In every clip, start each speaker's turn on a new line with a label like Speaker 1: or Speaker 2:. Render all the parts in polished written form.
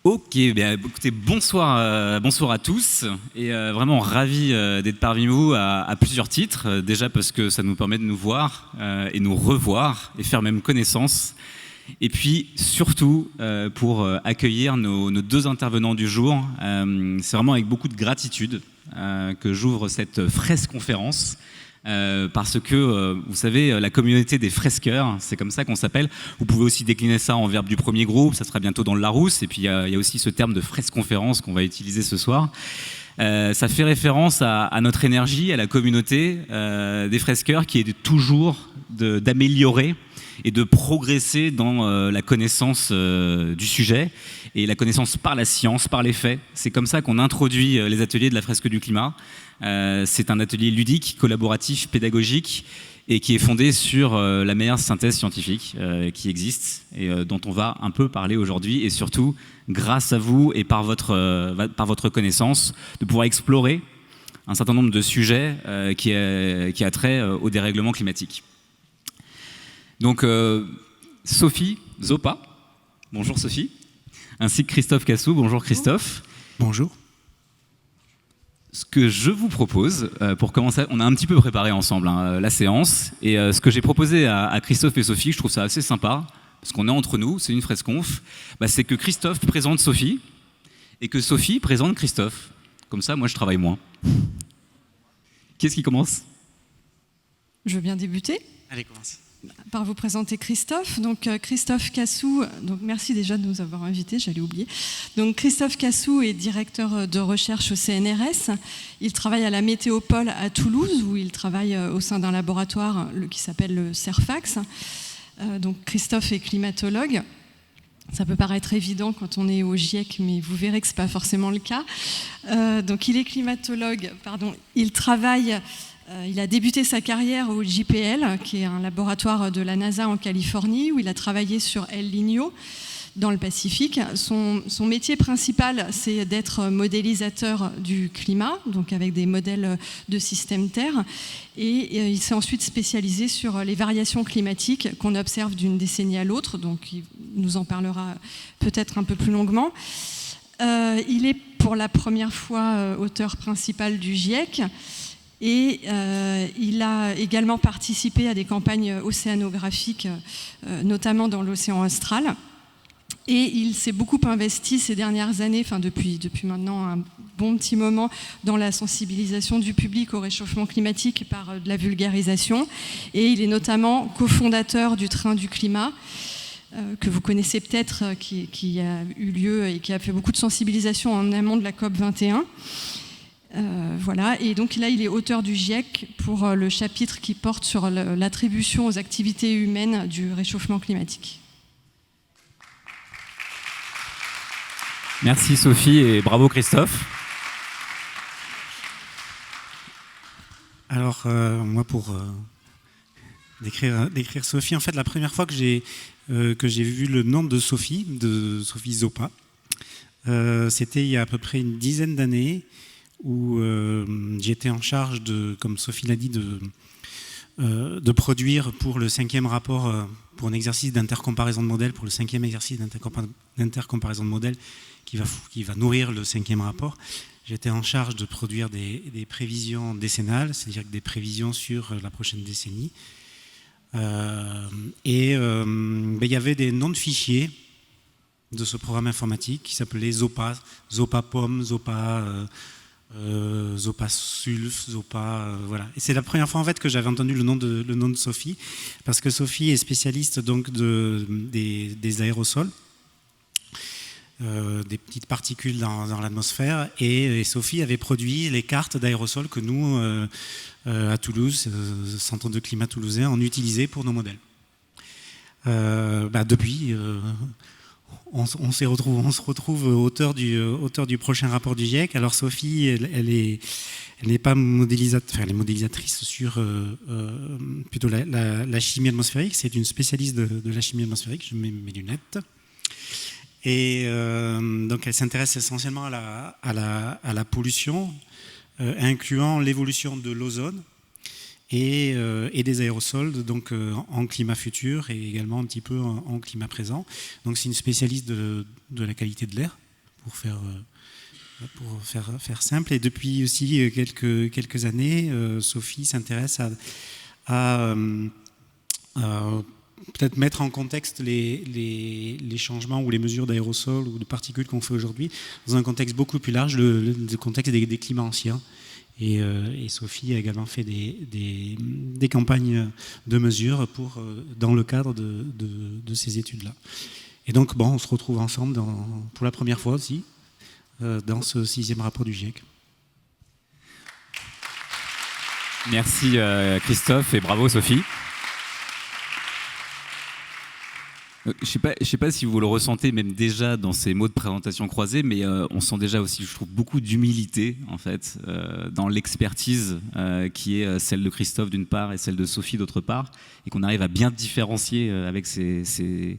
Speaker 1: Ok, bien, écoutez, bonsoir, bonsoir à tous et vraiment ravi d'être parmi vous à plusieurs titres. Déjà parce que ça nous permet de nous voir et nous revoir et faire même connaissance. Et puis surtout pour accueillir nos deux intervenants du jour. C'est vraiment avec beaucoup de gratitude que j'ouvre cette fresque conférence. Parce que, vous savez, la communauté des fresqueurs, c'est comme ça qu'on s'appelle. Vous pouvez aussi décliner ça en verbe du premier groupe, ça sera bientôt dans le Larousse. Et puis, il y a aussi ce terme de fresque-conférence qu'on va utiliser ce soir. Ça fait référence à notre énergie, à la communauté des fresqueurs qui est toujours d'améliorer et de progresser dans la connaissance du sujet et la connaissance par la science, par les faits. C'est comme ça qu'on introduit les ateliers de la fresque du climat. C'est un atelier ludique, collaboratif, pédagogique et qui est fondé sur la meilleure synthèse scientifique qui existe et dont on va un peu parler aujourd'hui, et surtout grâce à vous et par votre connaissance de pouvoir explorer un certain nombre de sujets qui a trait au dérèglement climatique. Donc Sophie Zopa, bonjour Sophie, ainsi que Christophe Cassou, bonjour Christophe.
Speaker 2: Bonjour.
Speaker 1: Ce que je vous propose, pour commencer, on a un petit peu préparé ensemble la séance, et ce que j'ai proposé à Christophe et Sophie, je trouve ça assez sympa, parce qu'on est entre nous, c'est une fresconf, c'est que Christophe présente Sophie, et que Sophie présente Christophe. Comme ça, moi, je travaille moins. Qu'est-ce qui commence ?
Speaker 3: Je veux bien débuter.
Speaker 2: Allez, commence.
Speaker 3: Par vous présenter Christophe. Donc Christophe Cassou, donc merci déjà de nous avoir invités, j'allais oublier. Donc Christophe Cassou est directeur de recherche au CNRS. Il travaille à la Météopole à Toulouse, où il travaille au sein d'un laboratoire qui s'appelle le CERFAX. Donc Christophe est climatologue. Ça peut paraître évident quand on est au GIEC, mais vous verrez que ce n'est pas forcément le cas. Donc il est climatologue, il travaille... Il a débuté sa carrière au JPL, qui est un laboratoire de la NASA en Californie, où il a travaillé sur El Niño, dans le Pacifique. Son métier principal, c'est d'être modélisateur du climat, donc avec des modèles de système Terre. Et il s'est ensuite spécialisé sur les variations climatiques qu'on observe d'une décennie à l'autre, donc il nous en parlera peut-être un peu plus longuement. Il est pour la première fois auteur principal du GIEC. Et il a également participé à des campagnes océanographiques, notamment dans l'océan Austral. Et il s'est beaucoup investi ces dernières années, depuis maintenant un bon petit moment, dans la sensibilisation du public au réchauffement climatique par de la vulgarisation. Et il est notamment cofondateur du Train du climat, que vous connaissez peut-être, qui a eu lieu et qui a fait beaucoup de sensibilisation en amont de la COP 21. Voilà, et donc là il est auteur du GIEC pour le chapitre qui porte sur l'attribution aux activités humaines du réchauffement climatique.
Speaker 1: Merci Sophie et bravo Christophe.
Speaker 2: Alors moi pour décrire Sophie, en fait la première fois que j'ai vu le nom de Sophie Zopa, c'était il y a à peu près une dizaine d'années, où j'étais en charge comme Sophie l'a dit, de produire pour le 5e rapport, pour un exercice d'intercomparaison de modèles, pour le 5e exercice d'intercomparaison de modèles qui va nourrir le 5e rapport. J'étais en charge de produire des prévisions décennales, c'est-à-dire des prévisions sur la prochaine décennie. Il y avait des noms de fichiers de ce programme informatique qui s'appelait Zopa, Zopapom, Zopa... Zopa Sulf, Zopa, voilà. Et c'est la première fois en fait que j'avais entendu le nom de Sophie, parce que Sophie est spécialiste donc des aérosols, des petites particules dans l'atmosphère, et Sophie avait produit les cartes d'aérosols que nous, à Toulouse, Centre de climat toulousain, on utilisait pour nos modèles. Depuis... On se retrouve auteur du prochain rapport du GIEC. Alors Sophie, elle n'est pas modélisatrice, elle est modélisatrice sur plutôt la chimie atmosphérique. C'est une spécialiste de la chimie atmosphérique. Je mets mes lunettes. Et donc elle s'intéresse essentiellement à la pollution, incluant l'évolution de l'ozone et des aérosols, donc en climat futur et également un petit peu en climat présent. Donc c'est une spécialiste de la qualité de l'air. faire simple. Et depuis aussi quelques années, Sophie s'intéresse à peut-être mettre en contexte les changements ou les mesures d'aérosols ou de particules qu'on fait aujourd'hui dans un contexte beaucoup plus large, le contexte des climats anciens. Et Sophie a également fait des campagnes de mesures dans le cadre de ces études-là. Et donc, on se retrouve ensemble pour la première fois aussi dans ce 6e rapport du GIEC.
Speaker 1: Merci Christophe et bravo Sophie. Je sais pas si vous le ressentez même déjà dans ces mots de présentation croisés, mais on sent déjà aussi, je trouve, beaucoup d'humilité en fait dans l'expertise qui est celle de Christophe d'une part et celle de Sophie d'autre part, et qu'on arrive à bien différencier avec ces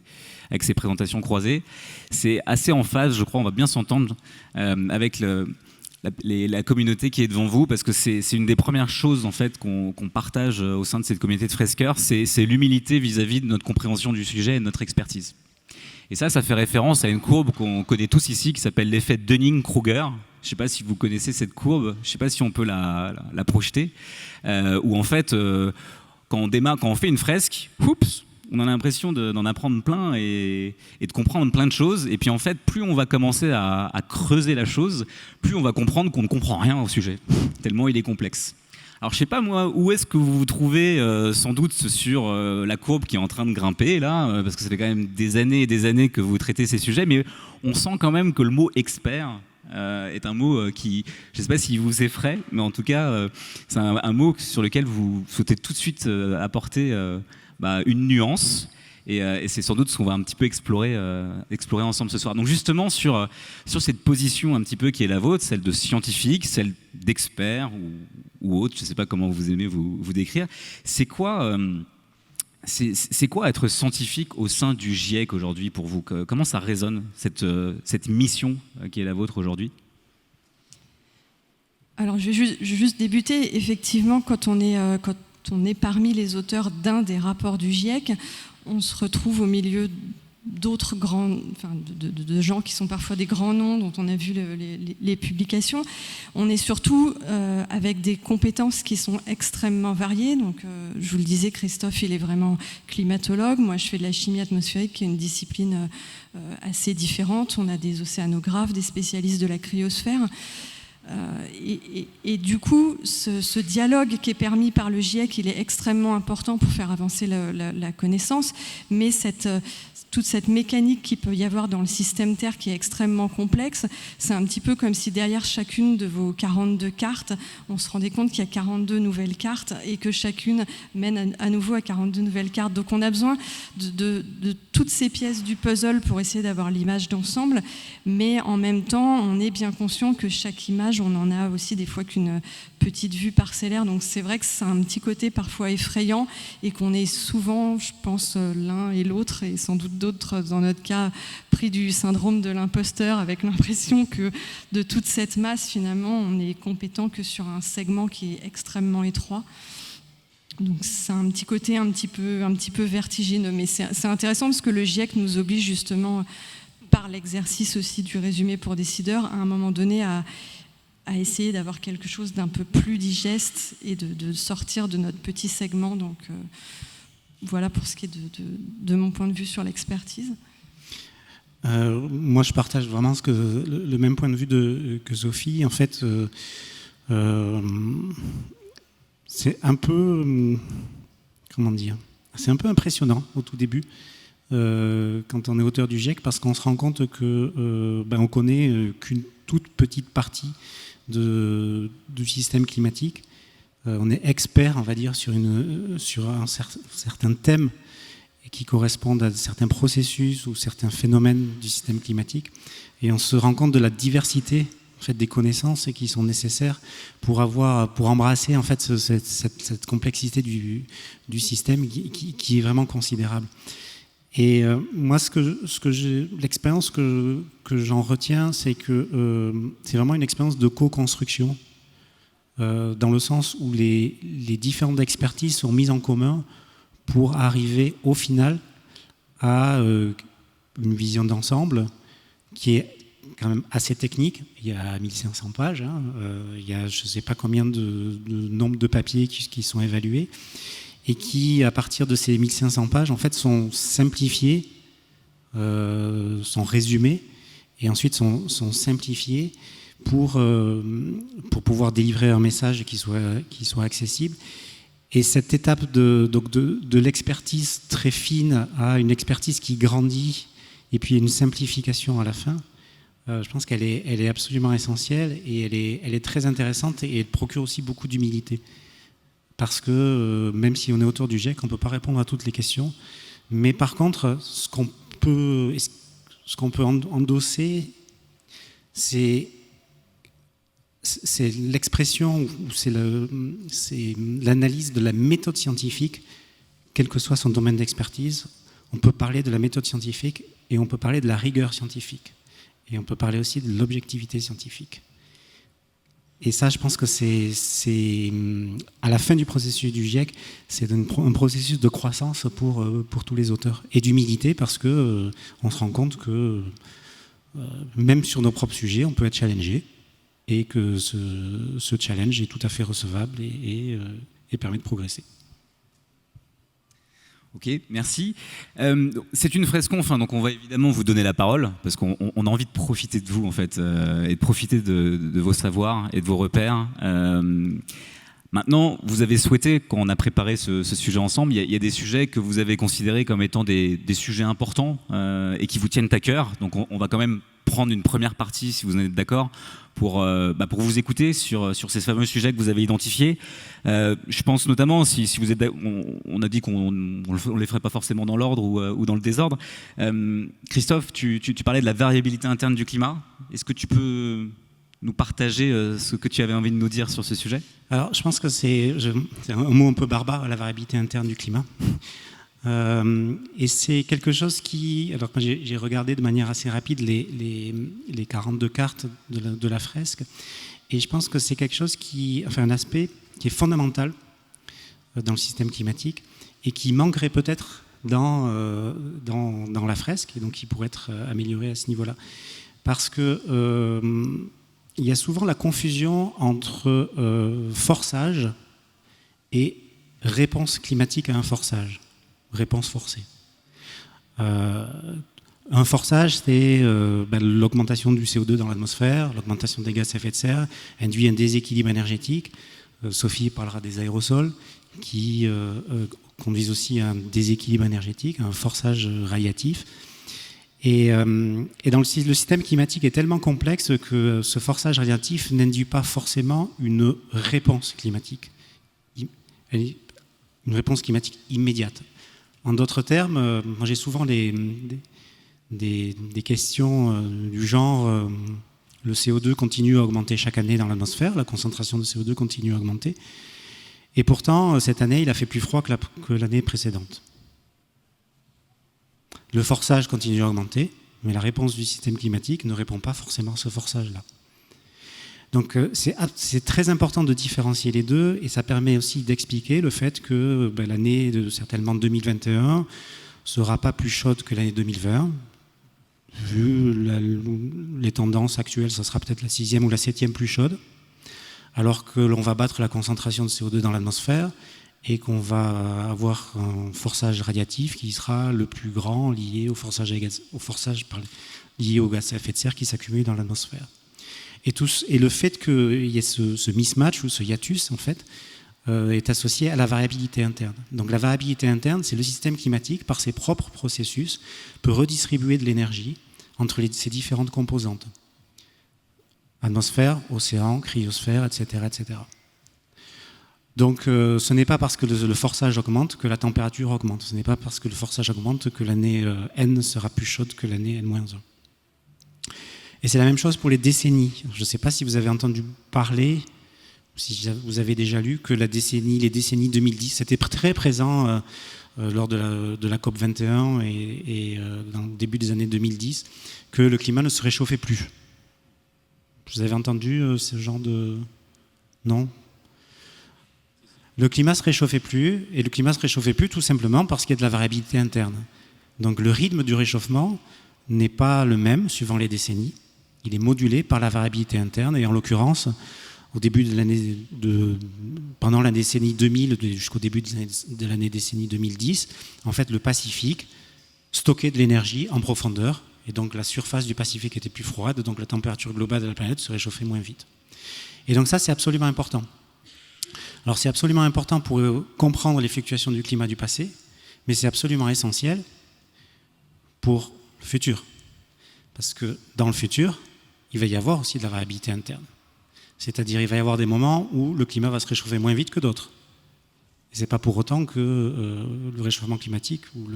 Speaker 1: présentations croisées. C'est assez en phase, je crois, on va bien s'entendre avec la communauté qui est devant vous, parce que c'est une des premières choses en fait qu'on partage au sein de cette communauté de fresqueurs, c'est l'humilité vis-à-vis de notre compréhension du sujet et de notre expertise. Et ça fait référence à une courbe qu'on connaît tous ici qui s'appelle l'effet Dunning-Kruger. Je ne sais pas si vous connaissez cette courbe, je ne sais pas si on peut la projeter, où en fait quand on fait une fresque, oups, on a l'impression d'en apprendre plein et de comprendre plein de choses. Et puis en fait, plus on va commencer à creuser la chose, plus on va comprendre qu'on ne comprend rien au sujet, tellement il est complexe. Alors je sais pas moi, où est-ce que vous vous trouvez sans doute sur la courbe qui est en train de grimper là, parce que ça fait quand même des années et des années que vous traitez ces sujets, mais on sent quand même que le mot expert est un mot qui, je ne sais pas s'il vous effraie, mais en tout cas, c'est un mot sur lequel vous souhaitez tout de suite apporter une nuance, et c'est sans doute ce qu'on va un petit peu explorer ensemble ce soir. Donc justement sur cette position un petit peu qui est la vôtre, celle de scientifique, celle d'expert ou autre, je ne sais pas comment vous aimez vous décrire, c'est quoi être scientifique au sein du GIEC aujourd'hui pour vous? Comment ça résonne cette mission qui est la vôtre aujourd'hui?
Speaker 3: Alors je vais juste débuter. Effectivement, quand on est parmi les auteurs d'un des rapports du GIEC, on se retrouve au milieu d'autres de gens qui sont parfois des grands noms dont on a vu les publications. On est surtout avec des compétences qui sont extrêmement variées. Donc, je vous le disais, Christophe, il est vraiment climatologue. Moi, je fais de la chimie atmosphérique, qui est une discipline assez différente. On a des océanographes, des spécialistes de la cryosphère. Et du coup, ce dialogue qui est permis par le GIEC, il est extrêmement important pour faire avancer la connaissance, mais toute cette mécanique qu'il peut y avoir dans le système Terre qui est extrêmement complexe, c'est un petit peu comme si derrière chacune de vos 42 cartes, on se rendait compte qu'il y a 42 nouvelles cartes et que chacune mène à nouveau à 42 nouvelles cartes. Donc on a besoin de toutes ces pièces du puzzle pour essayer d'avoir l'image d'ensemble, mais en même temps, on est bien conscient que chaque image, on en a aussi des fois qu'une petite vue parcellaire. Donc c'est vrai que c'est un petit côté parfois effrayant et qu'on est souvent, je pense, l'un et l'autre, et sans doute d'autres dans notre cas, pris du syndrome de l'imposteur, avec l'impression que de toute cette masse, finalement, on est compétent que sur un segment qui est extrêmement étroit. Donc c'est un petit côté un petit peu vertigineux, mais c'est intéressant parce que le GIEC nous oblige justement, par l'exercice aussi du résumé pour décideurs, à un moment donné à essayer d'avoir quelque chose d'un peu plus digeste et de sortir de notre petit segment. Donc voilà pour ce qui est de mon point de vue sur l'expertise.
Speaker 2: Moi, je partage vraiment le même point de vue que Sophie. En fait, c'est un peu, comment dire, c'est un peu impressionnant au tout début quand on est auteur du GIEC, parce qu'on se rend compte que on connaît qu'une toute petite partie du système climatique. On est expert, on va dire, sur certains thèmes qui correspondent à certains processus ou certains phénomènes du système climatique. Et on se rend compte de la diversité en fait, des connaissances qui sont nécessaires pour embrasser en fait, cette complexité du système qui est vraiment considérable. Et moi, l'expérience que j'en retiens, c'est que c'est vraiment une expérience de co-construction, dans le sens où les différentes expertises sont mises en commun pour arriver au final à une vision d'ensemble qui est quand même assez technique. Il y a 1500 pages, hein, il y a je ne sais pas combien de nombre de papiers qui sont évalués et qui, à partir de ces 1500 pages, en fait, sont simplifiés, sont résumés et ensuite sont simplifiés pour pouvoir délivrer un message qui soit accessible. Et cette étape de l'expertise très fine à une expertise qui grandit et puis une simplification à la fin, je pense qu'elle est absolument essentielle et elle est très intéressante et elle procure aussi beaucoup d'humilité. Parce que même si on est autour du GIEC, on ne peut pas répondre à toutes les questions. Mais par contre, ce qu'on peut endosser, c'est l'expression, c'est l'analyse de la méthode scientifique, quel que soit son domaine d'expertise. On peut parler de la méthode scientifique et on peut parler de la rigueur scientifique. Et on peut parler aussi de l'objectivité scientifique. Et ça, je pense que c'est à la fin du processus du GIEC, c'est un processus de croissance pour tous les auteurs. Et d'humilité, parce qu'on se rend compte que même sur nos propres sujets, on peut être challengé. Et que ce challenge est tout à fait recevable et permet de progresser.
Speaker 1: Ok, merci. C'est une fresconf, hein, donc on va évidemment vous donner la parole, parce qu'on a envie de profiter de vous, en fait, et de profiter de vos savoirs et de vos repères. Maintenant, vous avez souhaité, quand on a préparé ce sujet ensemble, il y a des sujets que vous avez considérés comme étant des sujets importants et qui vous tiennent à cœur. Donc on va quand même prendre une première partie, si vous en êtes d'accord, pour vous écouter sur ces fameux sujets que vous avez identifiés. Je pense notamment, si vous êtes, on a dit qu'on ne les ferait pas forcément dans l'ordre ou dans le désordre. Christophe, tu parlais de la variabilité interne du climat. Est-ce que tu peux nous partager ce que tu avais envie de nous dire sur ce sujet?
Speaker 2: Alors, je pense que c'est un mot un peu barbare, la variabilité interne du climat. Et c'est quelque chose qui... Alors, moi, j'ai regardé de manière assez rapide les 42 cartes de la fresque, et je pense que c'est quelque chose un aspect qui est fondamental dans le système climatique et qui manquerait peut-être dans la fresque, et donc qui pourrait être amélioré à ce niveau-là. Parce que il y a souvent la confusion entre forçage et réponse climatique à un forçage, réponse forcée. Un forçage, c'est l'augmentation du CO2 dans l'atmosphère, l'augmentation des gaz à effet de serre, induit un déséquilibre énergétique. Sophie parlera des aérosols qui conduisent aussi à un déséquilibre énergétique, à un forçage radiatif. Et dans le système climatique est tellement complexe que ce forçage radiatif n'induit pas forcément une réponse climatique, une réponse climatique immédiate. En d'autres termes, moi j'ai souvent des questions du genre le CO2 continue à augmenter chaque année dans l'atmosphère, la concentration de CO2 continue à augmenter, et pourtant cette année il a fait plus froid que l'année précédente. Le forçage continue à augmenter, mais la réponse du système climatique ne répond pas forcément à ce forçage-là. Donc c'est très important de différencier les deux, et ça permet aussi d'expliquer le fait que l'année certainement 2021 ne sera pas plus chaude que l'année 2020. Vu les tendances actuelles, ça sera peut-être la 6e ou la 7e plus chaude, alors que l'on va battre la concentration de CO2 dans l'atmosphère, et qu'on va avoir un forçage radiatif qui sera le plus grand lié au forçage lié au gaz à effet de serre qui s'accumule dans l'atmosphère. Et le fait qu'il y ait ce mismatch ou ce hiatus, en fait, est associé à la variabilité interne. Donc la variabilité interne, c'est le système climatique, par ses propres processus, peut redistribuer de l'énergie entre ses différentes composantes. Atmosphère, océan, cryosphère, etc., etc. Donc ce n'est pas parce que le forçage augmente que la température augmente. Ce n'est pas parce que le forçage augmente que l'année N sera plus chaude que l'année N-1. Et c'est la même chose pour les décennies. Je ne sais pas si vous avez entendu parler, si vous avez déjà lu, que les décennies 2010, c'était très présent lors de la COP 21 et dans le début des années 2010, que le climat ne se réchauffait plus. Vous avez entendu ce genre de... Non ? Le climat ne se réchauffait plus, et le climat ne se réchauffait plus tout simplement parce qu'il y a de la variabilité interne. Donc le rythme du réchauffement n'est pas le même suivant les décennies, il est modulé par la variabilité interne, et en l'occurrence, au début de l'année pendant la décennie 2000 jusqu'au début de l'année décennie 2010, en fait, le Pacifique stockait de l'énergie en profondeur, et donc la surface du Pacifique était plus froide, donc la température globale de la planète se réchauffait moins vite. Et donc ça, c'est absolument important. Alors c'est absolument important pour comprendre les fluctuations du climat du passé, mais c'est absolument essentiel pour le futur. Parce que dans le futur, il va y avoir aussi de la variabilité interne. C'est-à-dire il va y avoir des moments où le climat va se réchauffer moins vite que d'autres. Et ce n'est pas pour autant que le réchauffement climatique ou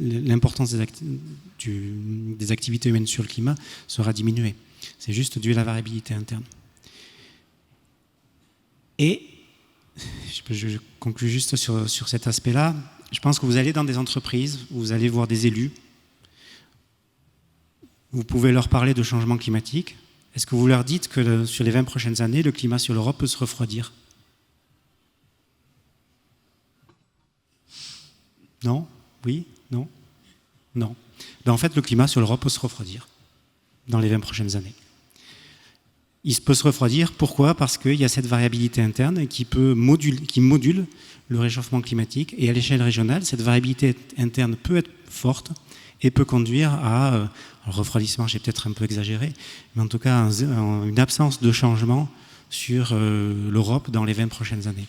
Speaker 2: l'importance des activités humaines sur le climat sera diminuée. C'est juste dû à la variabilité interne. Et, je conclue juste sur cet aspect-là, je pense que vous allez dans des entreprises, vous allez voir des élus, vous pouvez leur parler de changement climatique. Est-ce que vous leur dites que sur les 20 prochaines années, le climat sur l'Europe peut se refroidir? Non? Oui? Non? Non. Ben en fait, le climat sur l'Europe peut se refroidir dans les 20 prochaines années. Il peut se refroidir, pourquoi? Parce qu'il y a cette variabilité interne qui module le réchauffement climatique, et à l'échelle régionale, cette variabilité interne peut être forte et peut conduire à un refroidissement, j'ai peut-être un peu exagéré, mais en tout cas une absence de changement sur l'Europe dans les 20 prochaines années.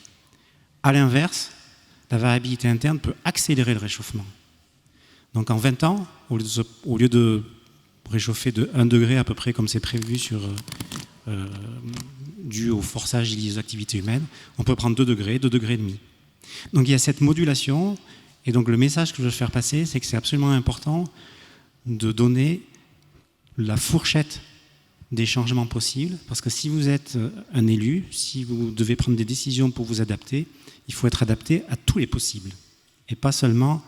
Speaker 2: À l'inverse, la variabilité interne peut accélérer le réchauffement. Donc en 20 ans, au lieu de réchauffer de 1 degré à peu près comme c'est prévu dû au forçage lié aux activités humaines, on peut prendre 2 degrés, 2 degrés et demi. Donc il y a cette modulation, et donc le message que je veux faire passer, c'est que c'est absolument important de donner la fourchette des changements possibles, parce que si vous êtes un élu, si vous devez prendre des décisions pour vous adapter, il faut être adapté à tous les possibles, et pas seulement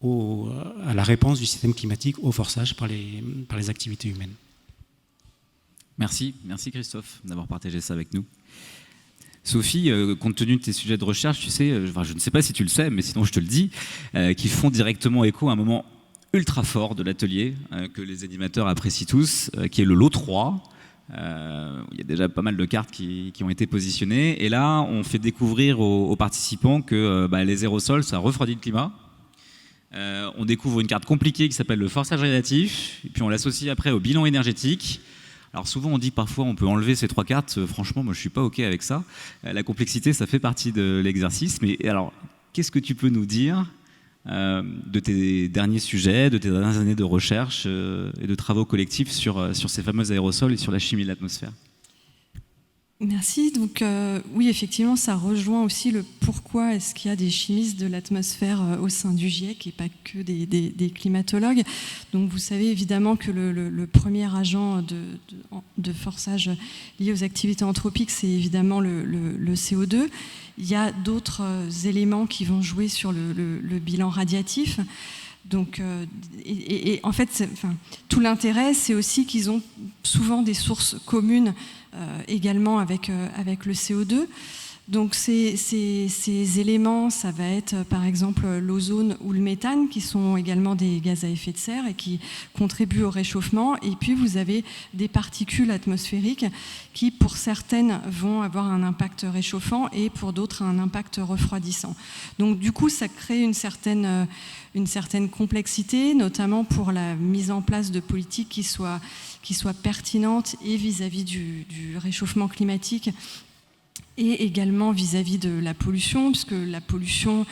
Speaker 2: à la réponse du système climatique au forçage par les activités humaines.
Speaker 1: Merci Christophe d'avoir partagé ça avec nous. Sophie, compte tenu de tes sujets de recherche, tu sais, je ne sais pas si tu le sais, mais sinon je te le dis, qu'ils font directement écho à un moment ultra fort de l'atelier, que les animateurs apprécient tous, qui est le lot 3. Il y a déjà pas mal de cartes qui ont été positionnées. Et là, on fait découvrir aux participants que les aérosols, ça refroidit le climat. On découvre une carte compliquée qui s'appelle le forçage radiatif, et puis on l'associe après au bilan énergétique. Alors souvent on dit parfois on peut enlever ces 3 cartes, franchement moi je suis pas ok avec ça. La complexité ça fait partie de l'exercice, mais alors qu'est-ce que tu peux nous dire de tes derniers sujets, de tes dernières années de recherche et de travaux collectifs sur ces fameux aérosols et sur la chimie de l'atmosphère?
Speaker 3: Merci. Donc oui, effectivement, ça rejoint aussi le pourquoi est-ce qu'il y a des chimistes de l'atmosphère au sein du GIEC et pas que des climatologues. Donc vous savez évidemment que le premier agent de forçage lié aux activités anthropiques, c'est évidemment le CO2. Il y a d'autres éléments qui vont jouer sur le bilan radiatif. Donc, en fait, tout l'intérêt, c'est aussi qu'ils ont souvent des sources communes également avec le CO2. Donc ces éléments, ça va être par exemple l'ozone ou le méthane, qui sont également des gaz à effet de serre et qui contribuent au réchauffement. Et puis vous avez des particules atmosphériques qui, pour certaines, vont avoir un impact réchauffant et pour d'autres un impact refroidissant. Donc du coup, ça crée une certaine complexité, notamment pour la mise en place de politiques qui soient pertinentes et vis-à-vis du réchauffement climatique, et également vis-à-vis de la pollution, puisque la pollution,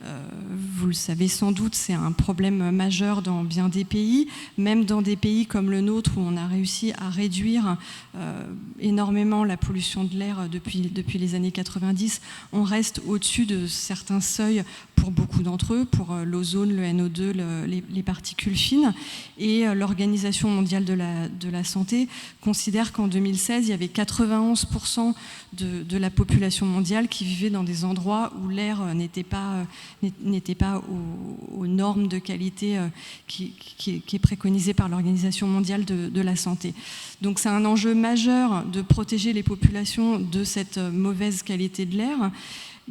Speaker 3: vous le savez sans doute, c'est un problème majeur dans bien des pays, même dans des pays comme le nôtre où on a réussi à réduire énormément la pollution de l'air depuis les années 90, on reste au-dessus de certains seuils pour beaucoup d'entre eux, pour l'ozone, le NO2, les particules fines. Et l'Organisation mondiale de la santé considère qu'en 2016, il y avait 91% de la population mondiale qui vivait dans des endroits où l'air n'était pas aux normes de qualité qui est préconisée par l'Organisation mondiale de la santé. Donc c'est un enjeu majeur de protéger les populations de cette mauvaise qualité de l'air.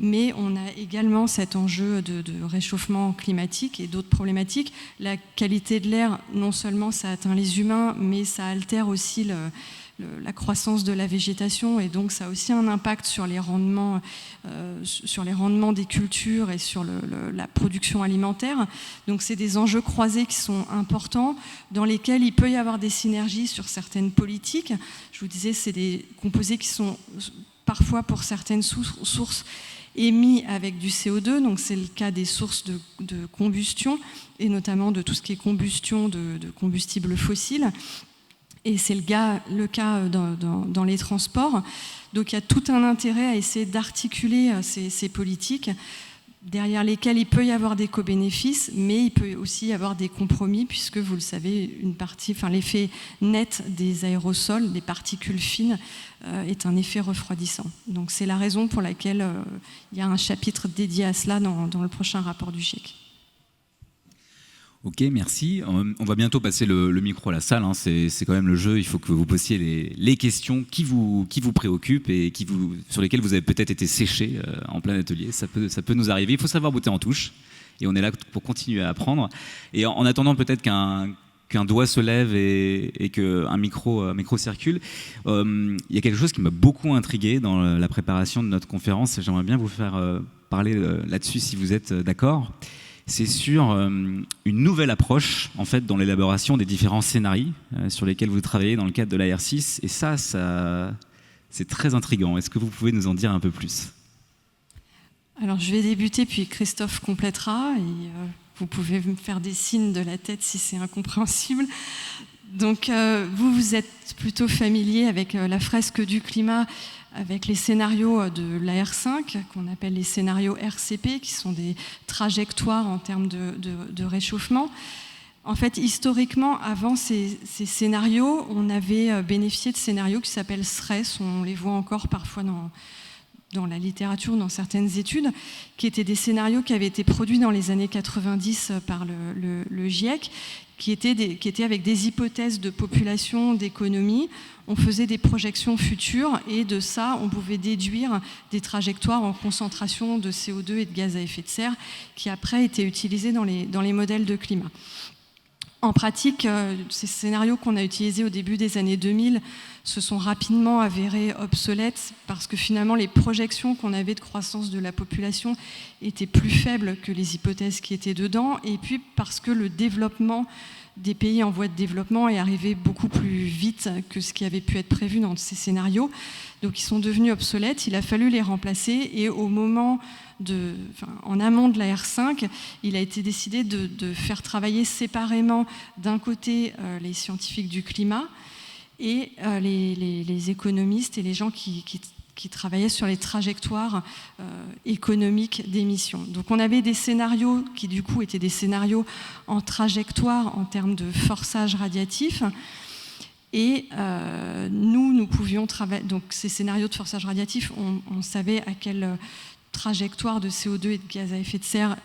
Speaker 3: mais on a également cet enjeu de réchauffement climatique et d'autres problématiques. La qualité de l'air, non seulement ça atteint les humains, mais ça altère aussi la croissance de la végétation, et donc ça a aussi un impact sur les rendements des cultures et sur la production alimentaire. Donc c'est des enjeux croisés qui sont importants, dans lesquels il peut y avoir des synergies sur certaines politiques. Je vous disais, c'est des composés qui sont parfois pour certaines sources émis avec du CO2, donc c'est le cas des sources de combustion, et notamment de tout ce qui est combustion de combustibles fossiles. Et c'est le cas dans les transports. Donc il y a tout un intérêt à essayer d'articuler ces politiques, derrière lesquelles il peut y avoir des co-bénéfices, mais il peut aussi y avoir des compromis, puisque vous le savez, l'effet net des aérosols, des particules fines, est un effet refroidissant. Donc c'est la raison pour laquelle il y a un chapitre dédié à cela dans le prochain rapport du GIEC.
Speaker 1: Ok, merci. On va bientôt passer le micro à la salle, hein. C'est quand même le jeu. Il faut que vous posiez les questions qui vous préoccupent et sur lesquelles vous avez peut-être été séché en plein atelier. Ça peut nous arriver. Il faut savoir botter en touche. Et on est là pour continuer à apprendre. Et en attendant peut-être qu'un doigt se lève et qu'un micro circule, il y a quelque chose qui m'a beaucoup intrigué dans la préparation de notre conférence. Et j'aimerais bien vous faire parler là-dessus si vous êtes d'accord. C'est sur une nouvelle approche en fait, dans l'élaboration des différents scénarios sur lesquels vous travaillez dans le cadre de l'AR6. Et ça c'est très intriguant. Est-ce que vous pouvez nous en dire un peu plus ? Alors,
Speaker 3: je vais débuter, puis Christophe complétera. Et vous pouvez me faire des signes de la tête si c'est incompréhensible. Donc, vous êtes plutôt familier avec la fresque du climat, avec les scénarios de l'AR5, qu'on appelle les scénarios RCP, qui sont des trajectoires en termes de réchauffement. En fait, historiquement, avant ces scénarios, on avait bénéficié de scénarios qui s'appellent SRES, on les voit encore parfois dans la littérature, dans certaines études, qui étaient des scénarios qui avaient été produits dans les années 90 par le GIEC, qui étaient avec des hypothèses de population, d'économie. On faisait des projections futures et de ça, on pouvait déduire des trajectoires en concentration de CO2 et de gaz à effet de serre qui après étaient utilisés dans les modèles de climat. En pratique, ces scénarios qu'on a utilisés au début des années 2000 se sont rapidement avérés obsolètes parce que finalement les projections qu'on avait de croissance de la population étaient plus faibles que les hypothèses qui étaient dedans, et puis parce que le développement des pays en voie de développement est arrivé beaucoup plus vite que ce qui avait pu être prévu dans ces scénarios. Donc ils sont devenus obsolètes, il a fallu les remplacer, et en amont de la R5, il a été décidé de faire travailler séparément d'un côté les scientifiques du climat et les économistes et les gens qui travaillaient sur les trajectoires économiques d'émissions. Donc on avait des scénarios qui du coup étaient des scénarios en trajectoire en termes de forçage radiatif. Et nous pouvions travailler. Donc ces scénarios de forçage radiatif, on savait à quelle trajectoire de CO2 et de gaz à effet de serre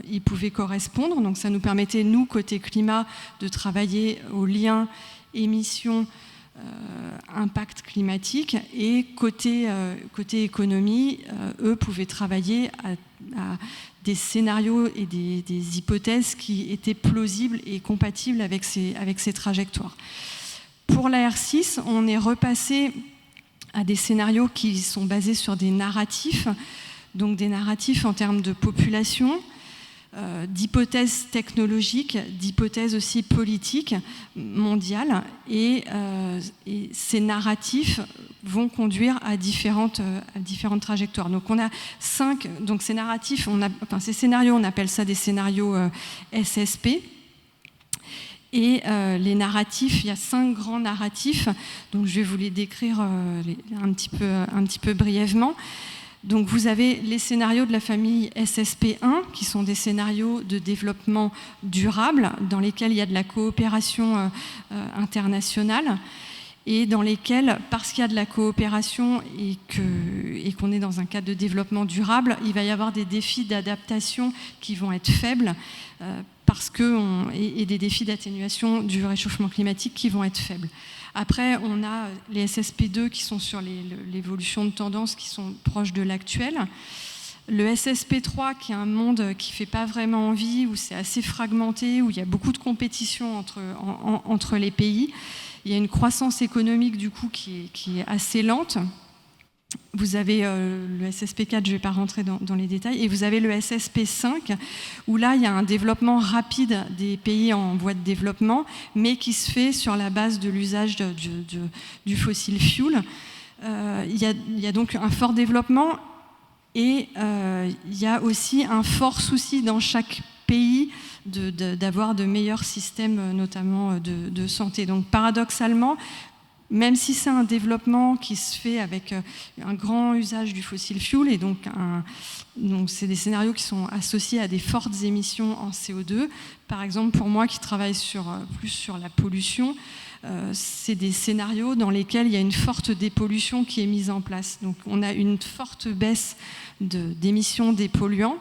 Speaker 3: ils pouvaient correspondre. Donc ça nous permettait, nous, côté climat, de travailler au lien émissions impact climatique, et côté économie, eux pouvaient travailler à des scénarios et des hypothèses qui étaient plausibles et compatibles avec ces trajectoires. Pour la R6, on est repassé à des scénarios qui sont basés sur des narratifs, donc des narratifs en termes de population, d'hypothèses technologiques, d'hypothèses aussi politiques mondiales, et ces narratifs vont conduire à différentes trajectoires. Donc on a 5, donc ces narratifs, ces scénarios, on appelle ça des scénarios SSP. Et les narratifs, il y a 5 grands narratifs, donc je vais vous les décrire un petit peu brièvement. Donc vous avez les scénarios de la famille SSP1, qui sont des scénarios de développement durable, dans lesquels il y a de la coopération internationale, et dans lesquels, parce qu'il y a de la coopération et qu'on est dans un cadre de développement durable, il va y avoir des défis d'adaptation qui vont être faibles, et des défis d'atténuation du réchauffement climatique qui vont être faibles. Après, on a les SSP2 qui sont sur l'évolution de tendance qui sont proches de l'actuel. Le SSP3, qui est un monde qui ne fait pas vraiment envie, où c'est assez fragmenté, où il y a beaucoup de compétition entre les pays. Il y a une croissance économique du coup qui est assez lente. Vous avez le SSP4, je ne vais pas rentrer dans les détails, et vous avez le SSP5, où là, il y a un développement rapide des pays en voie de développement, mais qui se fait sur la base de l'usage du fossil fuel. Il y a donc un fort développement, et il y a aussi un fort souci dans chaque pays d'avoir de meilleurs systèmes, notamment de santé. Donc paradoxalement, même si c'est un développement qui se fait avec un grand usage du fossil fuel, et donc c'est des scénarios qui sont associés à des fortes émissions en CO2. Par exemple, pour moi qui travaille plus sur la pollution, c'est des scénarios dans lesquels il y a une forte dépollution qui est mise en place. Donc on a une forte baisse d'émissions des polluants,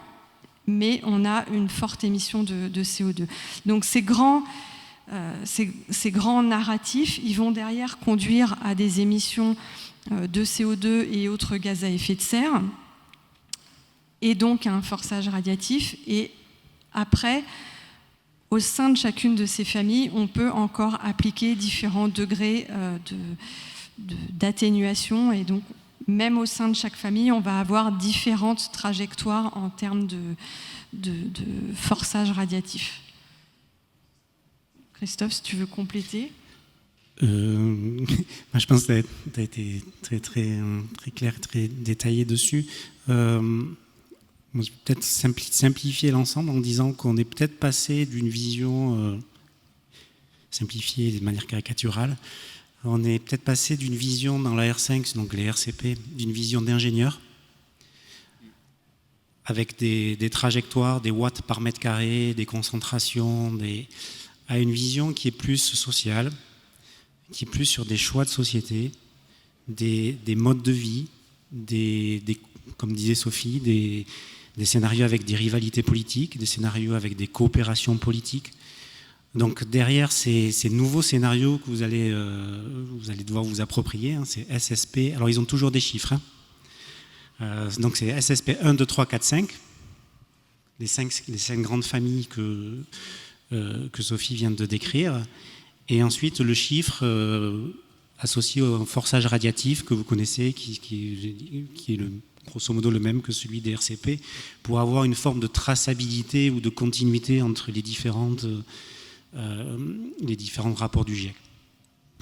Speaker 3: mais on a une forte émission de CO2. Donc ces grands narratifs, ils vont derrière conduire à des émissions de CO2 et autres gaz à effet de serre, et donc à un forçage radiatif. Et après, au sein de chacune de ces familles, on peut encore appliquer différents degrés d'atténuation, et donc même au sein de chaque famille, on va avoir différentes trajectoires en termes de forçage radiatif. Christophe, si tu veux compléter.
Speaker 2: Je pense que tu as été très, très, très clair, très détaillé dessus. Je vais peut-être simplifier l'ensemble en disant qu'on est peut-être passé d'une vision simplifiée de manière caricaturale. On est peut-être passé d'une vision dans la R5, donc les RCP, d'une vision d'ingénieur, avec des trajectoires, des watts par mètre carré, des concentrations, à une vision qui est plus sociale, qui est plus sur des choix de société, des modes de vie, comme disait Sophie, des scénarios avec des rivalités politiques, des scénarios avec des coopérations politiques. Donc derrière ces nouveaux scénarios que vous allez devoir vous approprier, c'est SSP, alors ils ont toujours des chiffres. Donc c'est SSP 1, 2, 3, 4, 5, les cinq grandes familles que Sophie vient de décrire. Et ensuite le chiffre associé au forçage radiatif que vous connaissez, qui est grosso modo le même que celui des RCP, pour avoir une forme de traçabilité ou de continuité entre les différents rapports du GIEC.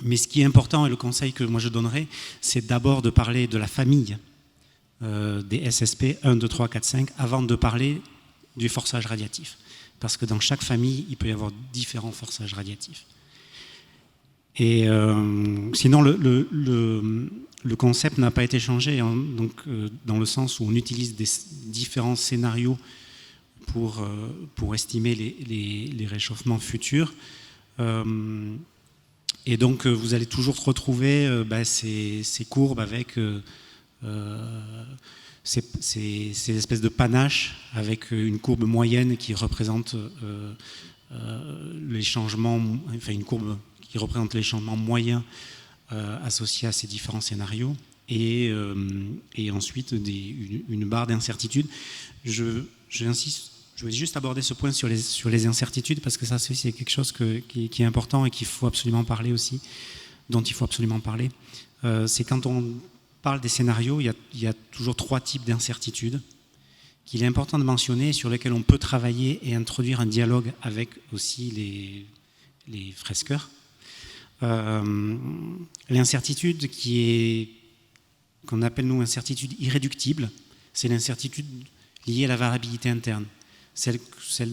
Speaker 2: Mais ce qui est important, et le conseil que moi je donnerais, c'est d'abord de parler de la famille des SSP 1, 2, 3, 4, 5 avant de parler du forçage radiatif. Parce que dans chaque famille, il peut y avoir différents forçages radiatifs. Et sinon, le concept n'a pas été changé, donc, dans le sens où on utilise des différents scénarios pour estimer les réchauffements futurs. Et donc, vous allez toujours retrouver ces courbes avec ces espèces de panaches, avec une courbe moyenne qui représente les changements, enfin une courbe qui représente les changements moyens associés à ces différents scénarios, et ensuite une barre d'incertitude. J'insiste, je vais juste aborder ce point sur les incertitudes, parce que ça c'est quelque chose qui est important et qu'il faut absolument parler aussi, dont il faut absolument parler. C'est quand on parle des scénarios, il y a toujours 3 types d'incertitudes qu'il est important de mentionner, sur lesquels on peut travailler et introduire un dialogue avec aussi les fresqueurs. L'incertitude qu'on appelle nous incertitude irréductible, c'est l'incertitude liée à la variabilité interne, celle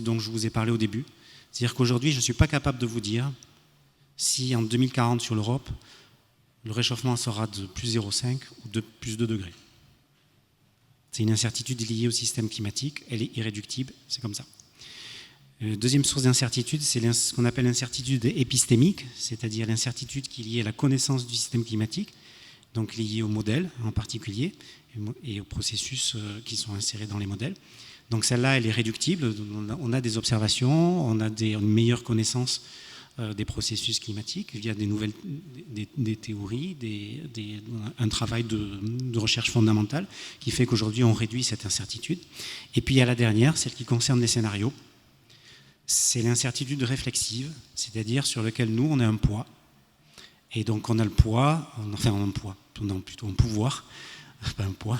Speaker 2: dont je vous ai parlé au début. C'est-à-dire qu'aujourd'hui, je ne suis pas capable de vous dire si en 2040 sur l'Europe, le réchauffement sera de plus 0,5 ou de plus 2 degrés. C'est une incertitude liée au système climatique, elle est irréductible, c'est comme ça. Deuxième source d'incertitude, c'est ce qu'on appelle l'incertitude épistémique, c'est-à-dire l'incertitude qui est liée à la connaissance du système climatique, donc liée aux modèles en particulier, et aux processus qui sont insérés dans les modèles. Donc celle-là, elle est réductible, on a des observations, on a une meilleure connaissance des processus climatiques via des nouvelles des théories, un travail de recherche fondamentale qui fait qu'aujourd'hui on réduit cette incertitude. Et puis il y a la dernière, celle qui concerne les scénarios. C'est l'incertitude réflexive, c'est-à-dire sur lequel nous on a un poids. Et donc on a le poids, enfin on a un poids, on a plutôt un pouvoir, pas un poids.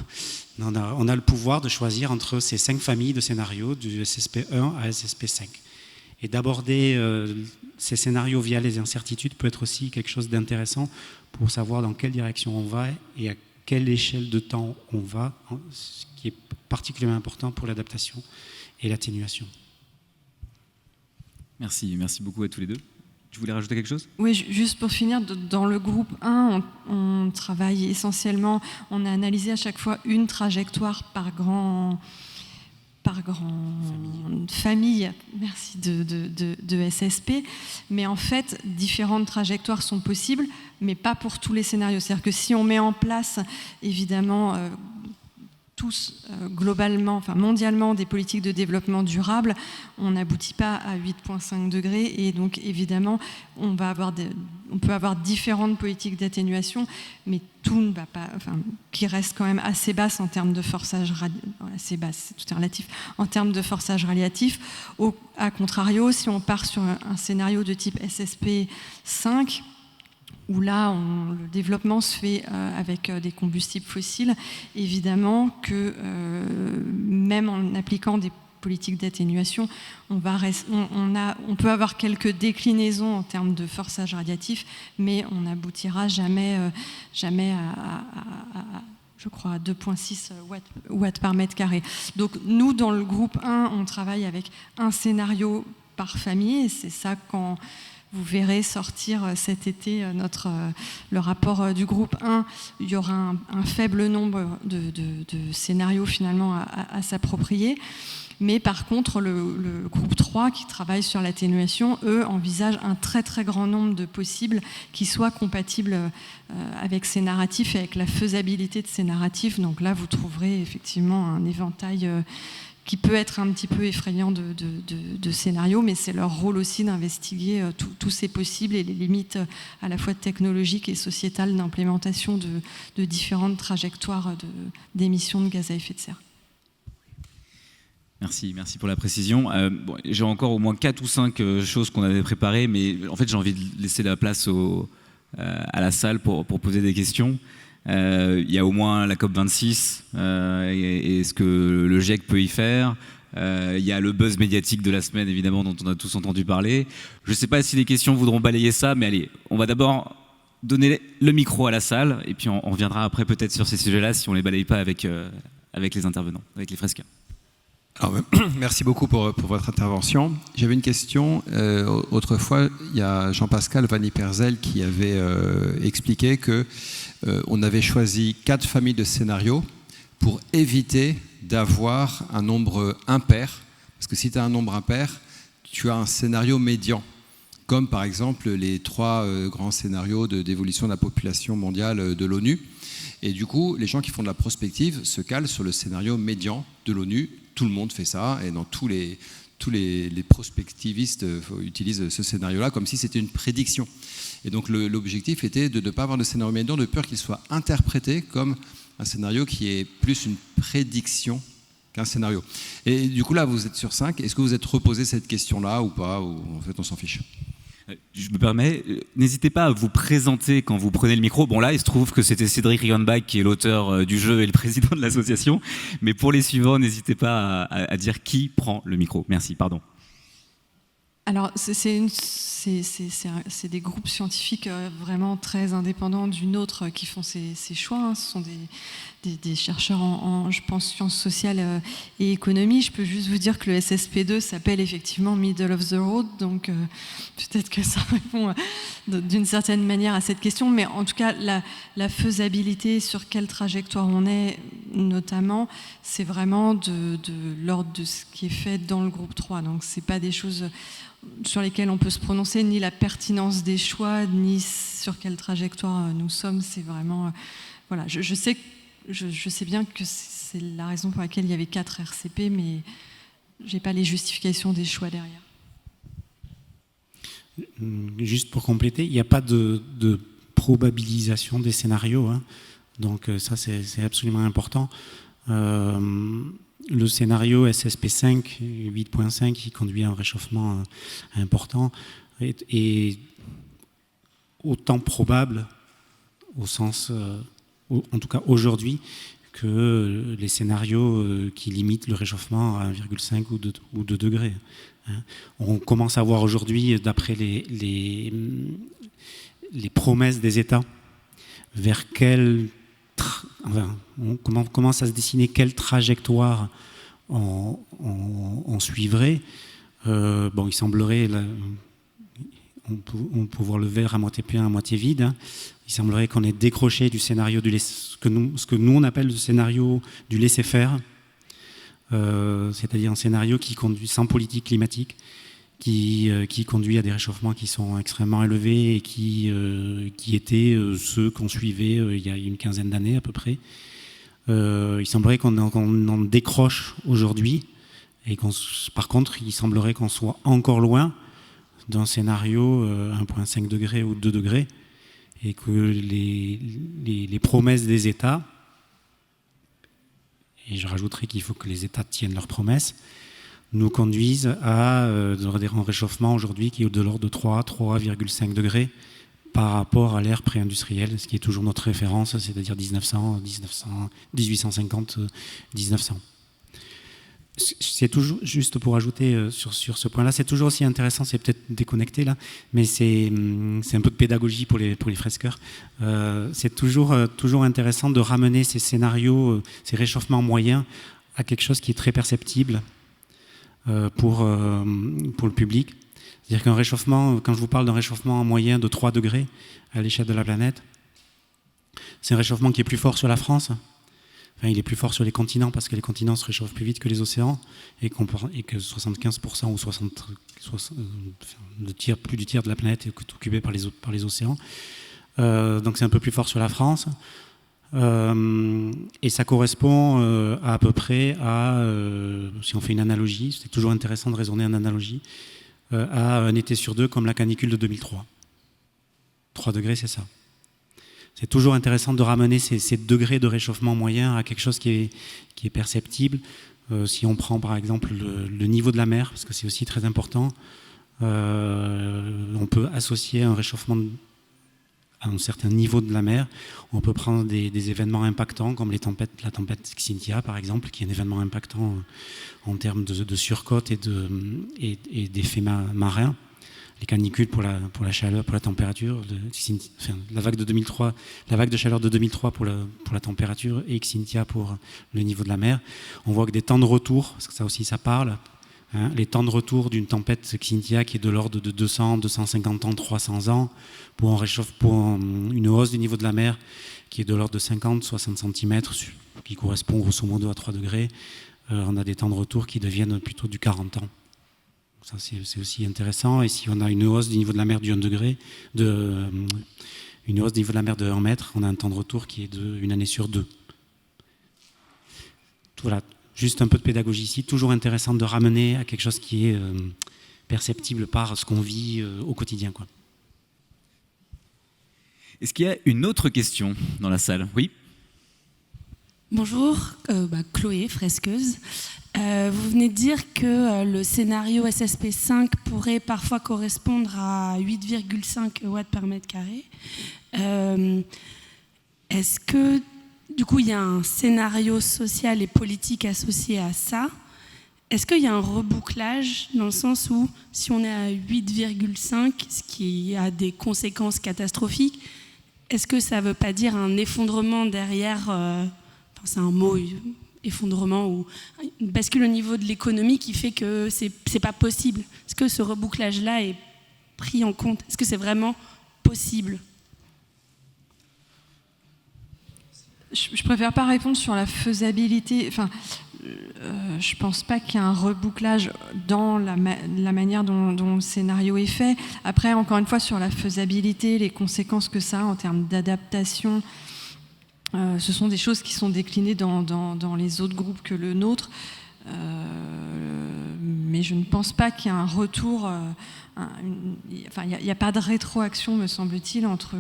Speaker 2: On a le pouvoir de choisir entre ces 5 familles de scénarios du SSP1 à SSP5. Et d'aborder ces scénarios via les incertitudes peut être aussi quelque chose d'intéressant pour savoir dans quelle direction on va et à quelle échelle de temps on va, ce qui est particulièrement important pour l'adaptation et l'atténuation.
Speaker 1: Merci beaucoup à tous les deux. Tu voulais rajouter quelque chose ?
Speaker 3: Oui, juste pour finir, dans le groupe 1, on travaille essentiellement, on a analysé à chaque fois une trajectoire par grande famille, merci, de SSP, mais en fait, différentes trajectoires sont possibles, mais pas pour tous les scénarios. C'est-à-dire que si on met en place, évidemment, tous globalement, enfin mondialement, des politiques de développement durable, on n'aboutit pas à 8,5 degrés et donc évidemment on peut avoir différentes politiques d'atténuation, mais tout ne va pas, enfin, qui reste quand même assez basse en termes de forçage assez basse, c'est tout est relatif, en termes de forçage radiatif. À contrario, si on part sur un scénario de type SSP 5, où là, le développement se fait avec des combustibles fossiles, évidemment que même en appliquant des politiques d'atténuation, on peut avoir quelques déclinaisons en termes de forçage radiatif, mais on n'aboutira jamais à je crois, à 2,6 watts par mètre carré. Donc nous, dans le groupe 1, on travaille avec un scénario par famille, et c'est ça quand vous verrez sortir cet été le rapport du groupe 1. Il y aura un faible nombre de scénarios finalement à s'approprier. Mais par contre, le groupe 3 qui travaille sur l'atténuation, eux, envisagent un très très grand nombre de possibles qui soient compatibles avec ces narratifs et avec la faisabilité de ces narratifs. Donc là, vous trouverez effectivement un éventail qui peut être un petit peu effrayant de scénarios, mais c'est leur rôle aussi d'investiguer tous ces possibles et les limites à la fois technologiques et sociétales d'implémentation de différentes trajectoires d'émissions de gaz à effet de serre.
Speaker 1: Merci pour la précision. J'ai encore au moins 4 ou 5 choses qu'on avait préparées, mais en fait j'ai envie de laisser la place à la salle pour poser des questions. Il y a au moins la COP26 et ce que le GIEC peut y faire. Il y a le buzz médiatique de la semaine, évidemment, dont on a tous entendu parler. Je ne sais pas si les questions voudront balayer ça, mais allez, on va d'abord donner le micro à la salle, et puis on reviendra après peut-être sur ces sujets-là si on ne les balaye pas avec les intervenants, avec les fresqueurs.
Speaker 4: Alors, merci beaucoup pour votre intervention. J'avais une question. Autrefois, il y a Jean-Pascal Van Ypersel qui avait expliqué qu'on avait choisi 4 familles de scénarios pour éviter d'avoir un nombre impair. Parce que si tu as un nombre impair, tu as un scénario médian. Comme par exemple les 3 grands scénarios d'évolution de la population mondiale de l'ONU. Et du coup, les gens qui font de la prospective se calent sur le scénario médian de l'ONU. Tout le monde fait ça, et dans tous les prospectivistes utilisent ce scénario-là comme si c'était une prédiction. Et donc l'objectif était de ne pas avoir de scénario médian, de peur qu'il soit interprété comme un scénario qui est plus une prédiction qu'un scénario. Et du coup là, vous êtes sur 5. Est-ce que vous êtes reposé cette question-là ou pas, ou en fait on s'en fiche ?
Speaker 1: Je me permets, n'hésitez pas à vous présenter quand vous prenez le micro. Bon là, il se trouve que c'était Cédric Riegenbach qui est l'auteur du jeu et le président de l'association. Mais pour les suivants, n'hésitez pas à dire qui prend le micro. Merci, pardon. Alors, c'est des groupes scientifiques vraiment très indépendants d'une autre qui font ces choix. Ce sont des chercheurs en, je pense, sciences sociales et économie. Je peux juste vous dire que le SSP2 s'appelle effectivement Middle of the Road, donc peut-être que ça répond d'une certaine manière à cette question. Mais en tout cas, la faisabilité, sur quelle trajectoire on est, notamment, c'est vraiment de l'ordre de ce qui est fait dans le groupe 3. Donc, c'est pas des choses sur lesquelles on peut se prononcer, ni la pertinence des choix, ni sur quelle trajectoire nous sommes. C'est vraiment... voilà, je sais bien que c'est la raison pour laquelle il y avait 4 RCP, mais je n'ai pas les justifications des choix derrière.
Speaker 2: juste pour compléter, il n'y a pas de probabilisation des scénarios, hein. Donc ça c'est absolument important. Le scénario SSP5 8.5 qui conduit à un réchauffement important est autant probable au sens, en tout cas aujourd'hui, que les scénarios qui limitent le réchauffement à 1,5 ou 2 degrés. On commence à voir aujourd'hui, d'après les promesses des États, vers quelle on commence à se dessiner quelle trajectoire on suivrait. Il semblerait, on peut voir le verre à moitié plein, à moitié vide, hein. Il semblerait qu'on ait décroché du scénario ce que nous on appelle le scénario du laisser-faire, c'est-à-dire un scénario qui conduit sans politique climatique, qui conduit à des réchauffements qui sont extrêmement élevés et qui étaient ceux qu'on suivait il y a une quinzaine d'années à peu près. Il semblerait qu'on en décroche aujourd'hui et par contre, il semblerait qu'on soit encore loin d'un scénario 1,5 degré ou 2 degrés et que les promesses des États, et je rajouterai qu'il faut que les États tiennent leurs promesses, nous conduisent à un réchauffement aujourd'hui qui est de l'ordre de 3,5 degrés par rapport à l'ère pré-industrielle, ce qui est toujours notre référence, c'est-à-dire 1850, 1900. C'est toujours, juste pour ajouter sur ce point-là, c'est toujours aussi intéressant, c'est peut-être déconnecté là, mais c'est un peu de pédagogie pour les fresqueurs. C'est toujours intéressant de ramener ces scénarios, ces réchauffements moyens à quelque chose qui est très perceptible pour le public. C'est-à-dire qu'un réchauffement, quand je vous parle d'un réchauffement moyen de 3 degrés à l'échelle de la planète, c'est un réchauffement qui est plus fort sur la France. Enfin, il est plus fort sur les continents parce que les continents se réchauffent plus vite que les océans et que 75% ou plus du tiers de la planète est occupé par les océans. Donc c'est un peu plus fort sur la France. Et ça correspond à peu près à, si on fait une analogie, c'est toujours intéressant de raisonner en analogie, à un été sur 2 comme la canicule de 2003. 3 degrés, c'est ça. C'est toujours intéressant de ramener ces degrés de réchauffement moyen à quelque chose qui est perceptible. Si on prend par exemple le niveau de la mer, parce que c'est aussi très important, on peut associer un réchauffement à un certain niveau de la mer. On peut prendre des événements impactants comme la tempête Xynthia par exemple, qui est un événement impactant en termes de surcote et d'effets marins. Les canicules pour la chaleur, pour la température, la vague de chaleur de 2003 pour la température et Xynthia pour le niveau de la mer. On voit que des temps de retour, parce que ça aussi ça parle, hein, les temps de retour d'une tempête Xynthia qui est de l'ordre de 200, 250 ans, 300 ans, pour une hausse du niveau de la mer qui est de l'ordre de 50, 60 cm, qui correspond grosso modo à 3 degrés, on a des temps de retour qui deviennent plutôt du 40 ans. Ça, c'est aussi intéressant. Et si on a une hausse du niveau de la mer du 1 degré, une hausse du niveau de la mer de 1 mètre, on a un temps de retour qui est d'une année sur 2. Voilà, juste un peu de pédagogie ici. Toujours intéressant de ramener à quelque chose qui est perceptible par ce qu'on vit au quotidien, quoi.
Speaker 1: Est-ce qu'il y a une autre question dans la salle? Oui.
Speaker 5: Bonjour, Chloé, fresqueuse. Vous venez de dire que le scénario SSP5 pourrait parfois correspondre à 8,5 watts par mètre carré. Est-ce que, du coup, il y a un scénario social et politique associé à ça? Est-ce qu'il y a un rebouclage dans le sens où, si on est à 8,5, ce qui a des conséquences catastrophiques, est-ce que ça ne veut pas dire un effondrement derrière c'est un mot, effondrement, ou une bascule au niveau de l'économie qui fait que c'est pas possible. Est-ce que ce rebouclage-là est pris en compte? Est-ce que c'est vraiment possible?
Speaker 3: Je préfère pas répondre sur la faisabilité. Enfin, je pense pas qu'il y ait un rebouclage dans la manière dont le scénario est fait. Après, encore une fois, sur la faisabilité, les conséquences que ça a en termes d'adaptation, ce sont des choses qui sont déclinées dans les autres groupes que le nôtre. mais je ne pense pas qu'il y ait un retour. Il n'y a pas de rétroaction, me semble-t-il, entre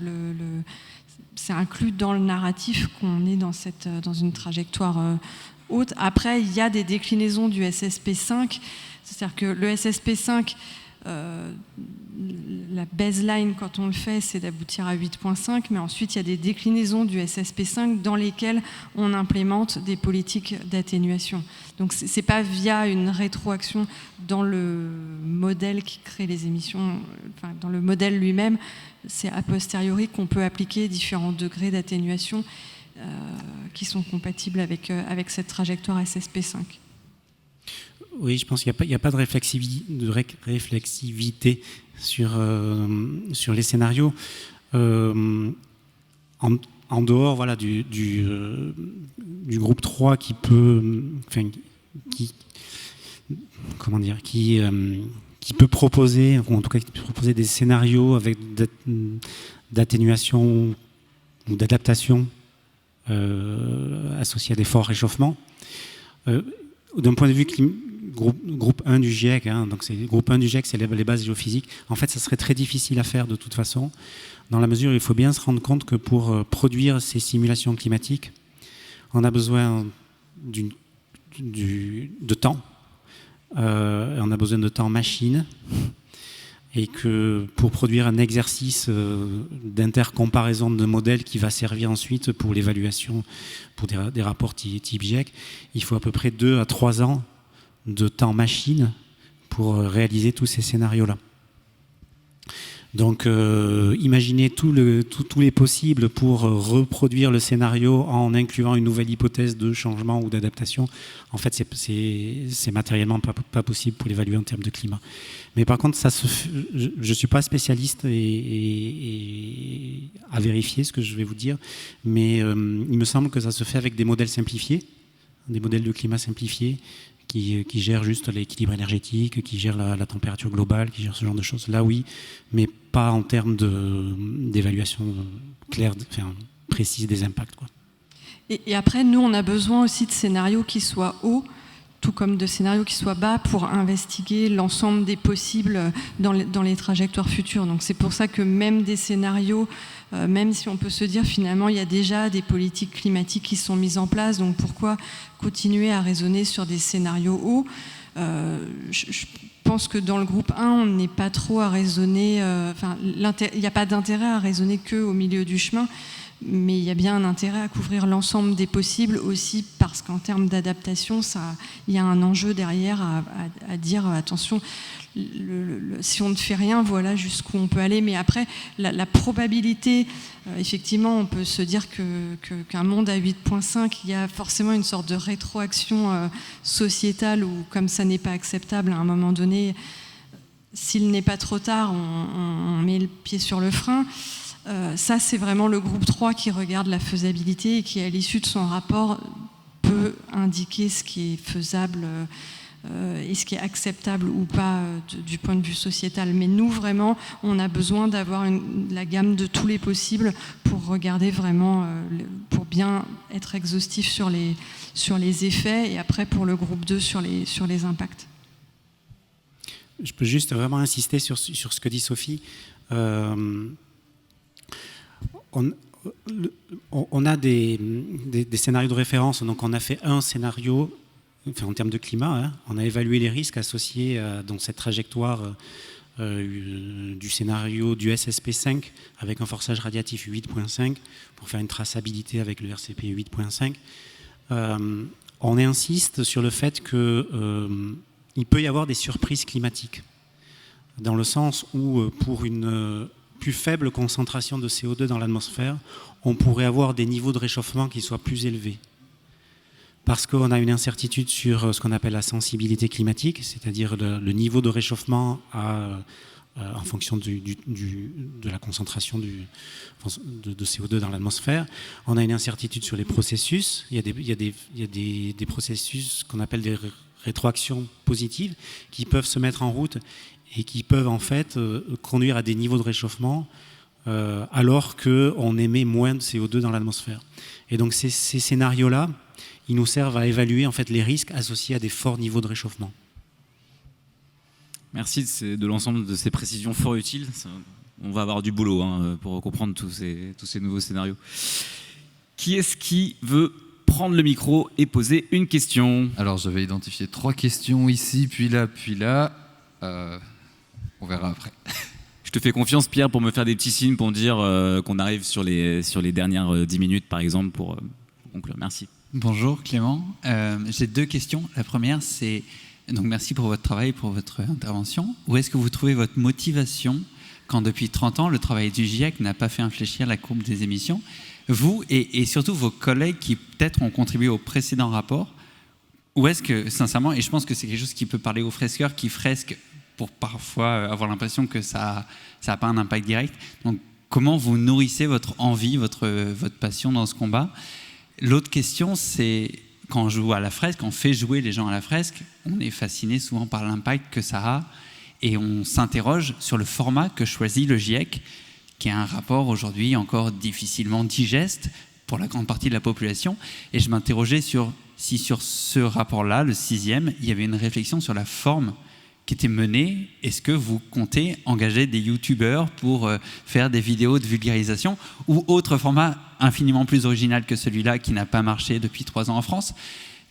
Speaker 3: c'est inclus dans le narratif qu'on est dans une trajectoire haute. Après, il y a des déclinaisons du SSP5, c'est-à-dire que le SSP5, la baseline, quand on le fait, c'est d'aboutir à 8.5, mais ensuite il y a des déclinaisons du SSP5 dans lesquelles on implémente des politiques d'atténuation. Donc c'est pas via une rétroaction dans le modèle qui crée les émissions, enfin, dans le modèle lui-même, c'est a posteriori qu'on peut appliquer différents degrés d'atténuation qui sont compatibles avec cette trajectoire SSP5.
Speaker 2: Oui, je pense qu'il n'y a pas de réflexivité sur les scénarios. En dehors, voilà, du groupe 3 qui peut, qui peut proposer, ou en tout cas qui peut proposer des scénarios avec d'atténuation ou d'adaptation associés à des forts réchauffements. D'un point de vue groupe 1 du GIEC, donc c'est groupe 1 du GIEC, c'est les bases géophysiques. En fait, ça serait très difficile à faire de toute façon, dans la mesure où il faut bien se rendre compte que pour produire ces simulations climatiques, on a besoin de temps. On a besoin de temps machine. Et que pour produire un exercice d'intercomparaison de modèles qui va servir ensuite pour l'évaluation, pour des rapports type GIEC, il faut à peu près 2 à 3 ans de temps machine pour réaliser tous ces scénarios-là. Donc imaginez tous les possibles pour reproduire le scénario en incluant une nouvelle hypothèse de changement ou d'adaptation. En fait, c'est matériellement pas possible pour l'évaluer en termes de climat. Mais par contre, je ne suis pas spécialiste et à vérifier ce que je vais vous dire, mais il me semble que ça se fait avec des modèles simplifiés, des modèles de climat simplifiés, qui gèrent juste l'équilibre énergétique, qui gèrent la température globale, qui gèrent ce genre de choses. Là, oui, mais pas en termes d'évaluation claire, précise des impacts, quoi.
Speaker 3: Et après, nous, on a besoin aussi de scénarios qui soient hauts, tout comme de scénarios qui soient bas, pour investiguer l'ensemble des possibles dans les trajectoires futures. Donc c'est pour ça que même des scénarios, même si on peut se dire finalement il y a déjà des politiques climatiques qui sont mises en place, donc pourquoi continuer à raisonner sur des scénarios hauts ? Je pense que dans le groupe 1, on n'est pas trop à raisonner, il n'y a pas d'intérêt à raisonner qu'au milieu du chemin, mais il y a bien un intérêt à couvrir l'ensemble des possibles aussi, parce qu'en termes d'adaptation, il y a un enjeu derrière à dire attention, si on ne fait rien, voilà jusqu'où on peut aller. Mais après, la probabilité, effectivement, on peut se dire qu'un monde à 8.5, il y a forcément une sorte de rétroaction sociétale où, comme ça n'est pas acceptable à un moment donné, s'il n'est pas trop tard, on met le pied sur le frein. Ça, c'est vraiment le groupe 3 qui regarde la faisabilité et qui, à l'issue de son rapport, peut indiquer ce qui est faisable et ce qui est acceptable ou pas du point de vue sociétal. Mais nous, vraiment, on a besoin d'avoir la gamme de tous les possibles pour regarder vraiment, pour bien être exhaustif sur les effets, et après, pour le groupe 2, sur les impacts.
Speaker 2: Je peux juste vraiment insister sur ce que dit Sophie. On a des scénarios de référence, donc on a fait un scénario, en termes de climat, on a évalué les risques associés à cette trajectoire du scénario du SSP5 avec un forçage radiatif 8.5 pour faire une traçabilité avec le RCP 8.5. On insiste sur le fait qu'il peut y avoir des surprises climatiques, dans le sens où pour une plus faible concentration de CO2 dans l'atmosphère, on pourrait avoir des niveaux de réchauffement qui soient plus élevés. Parce qu'on a une incertitude sur ce qu'on appelle la sensibilité climatique, c'est-à-dire le niveau de réchauffement en fonction de la concentration de CO2 dans l'atmosphère. On a une incertitude sur les processus. Il y a des processus qu'on appelle des rétroactions positives qui peuvent se mettre en route et qui peuvent en fait conduire à des niveaux de réchauffement alors qu'on émet moins de CO2 dans l'atmosphère. Et donc ces scénarios-là, ils nous servent à évaluer en fait les risques associés à des forts niveaux de réchauffement.
Speaker 1: Merci de l'ensemble de ces précisions fort utiles. On va avoir du boulot pour comprendre tous ces nouveaux scénarios. Qui est-ce qui veut prendre le micro et poser une question?
Speaker 6: Alors, je vais identifier 3 questions ici, puis là, puis là. On verra après.
Speaker 1: Je te fais confiance, Pierre, pour me faire des petits signes pour me dire qu'on arrive sur les dernières 10 minutes, par exemple, pour conclure. Merci.
Speaker 7: Bonjour Clément. J'ai 2 questions. La première, c'est, donc merci pour votre travail, pour votre intervention. Où est-ce que vous trouvez votre motivation quand depuis 30 ans, le travail du GIEC n'a pas fait infléchir la courbe des émissions? Vous et surtout vos collègues qui peut-être ont contribué au précédent rapport, où est-ce que, sincèrement, et je pense que c'est quelque chose qui peut parler aux fresqueurs qui fresquent pour parfois avoir l'impression que ça n'a pas un impact direct. Donc, comment vous nourrissez votre envie, votre passion dans ce combat? L'autre question, c'est quand on joue à la fresque, on fait jouer les gens à la fresque, on est fasciné souvent par l'impact que ça a et on s'interroge sur le format que choisit le GIEC, qui est un rapport aujourd'hui encore difficilement digeste pour la grande partie de la population. Et je m'interrogeais si sur ce rapport-là, le 6e, il y avait une réflexion sur la forme qui était menée. Est-ce que vous comptez engager des youtubeurs pour faire des vidéos de vulgarisation ou autre format infiniment plus original que celui-là qui n'a pas marché depuis 3 ans en France?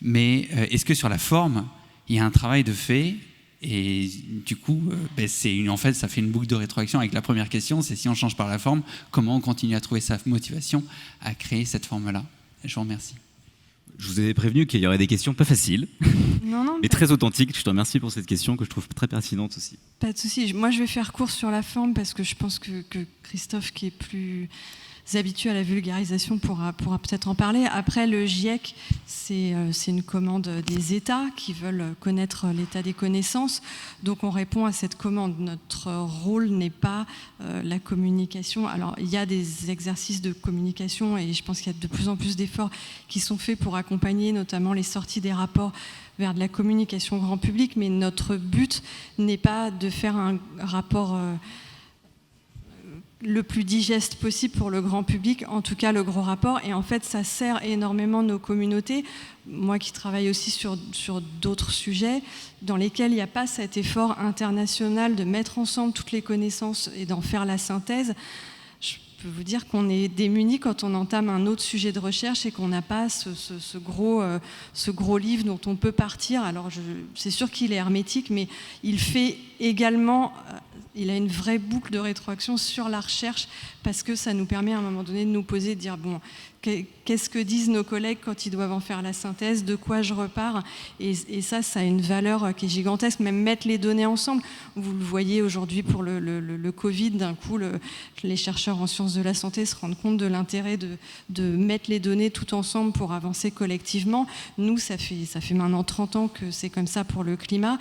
Speaker 7: Mais est-ce que sur la forme, il y a un travail de fait? Et du coup, en fait, ça fait une boucle de rétroaction avec la première question, c'est si on change par la forme, comment on continue à trouver sa motivation à créer cette forme-là? Je vous remercie.
Speaker 1: Je vous avais prévenu qu'il y aurait des questions pas faciles, mais très authentiques. Je te remercie pour cette question que je trouve très pertinente aussi.
Speaker 3: Pas de souci. Moi, je vais faire court sur la forme parce que je pense que Christophe, qui est plus habitué à la vulgarisation, pourra peut-être en parler. Après, le GIEC, c'est une commande des États qui veulent connaître l'état des connaissances. Donc, on répond à cette commande. Notre rôle n'est pas la communication. Alors, il y a des exercices de communication et je pense qu'il y a de plus en plus d'efforts qui sont faits pour accompagner notamment les sorties des rapports vers de la communication grand public. Mais notre but n'est pas de faire un rapport le plus digeste possible pour le grand public, en tout cas le gros rapport. Et en fait, ça sert énormément nos communautés. Moi qui travaille aussi sur d'autres sujets dans lesquels il n'y a pas cet effort international de mettre ensemble toutes les connaissances et d'en faire la synthèse, je peux vous dire qu'on est démunis quand on entame un autre sujet de recherche et qu'on n'a pas ce gros livre dont on peut partir. Alors c'est sûr qu'il est hermétique, mais il fait également... Il a une vraie boucle de rétroaction sur la recherche parce que ça nous permet à un moment donné de nous poser, de dire bon, qu'est-ce que disent nos collègues quand ils doivent en faire la synthèse, de quoi je repars, et ça a une valeur qui est gigantesque, même mettre les données ensemble. Vous le voyez aujourd'hui pour le Covid, d'un coup les chercheurs en sciences de la santé se rendent compte de l'intérêt de mettre les données tout ensemble pour avancer collectivement. Nous, ça fait maintenant 30 ans que c'est comme ça pour le climat.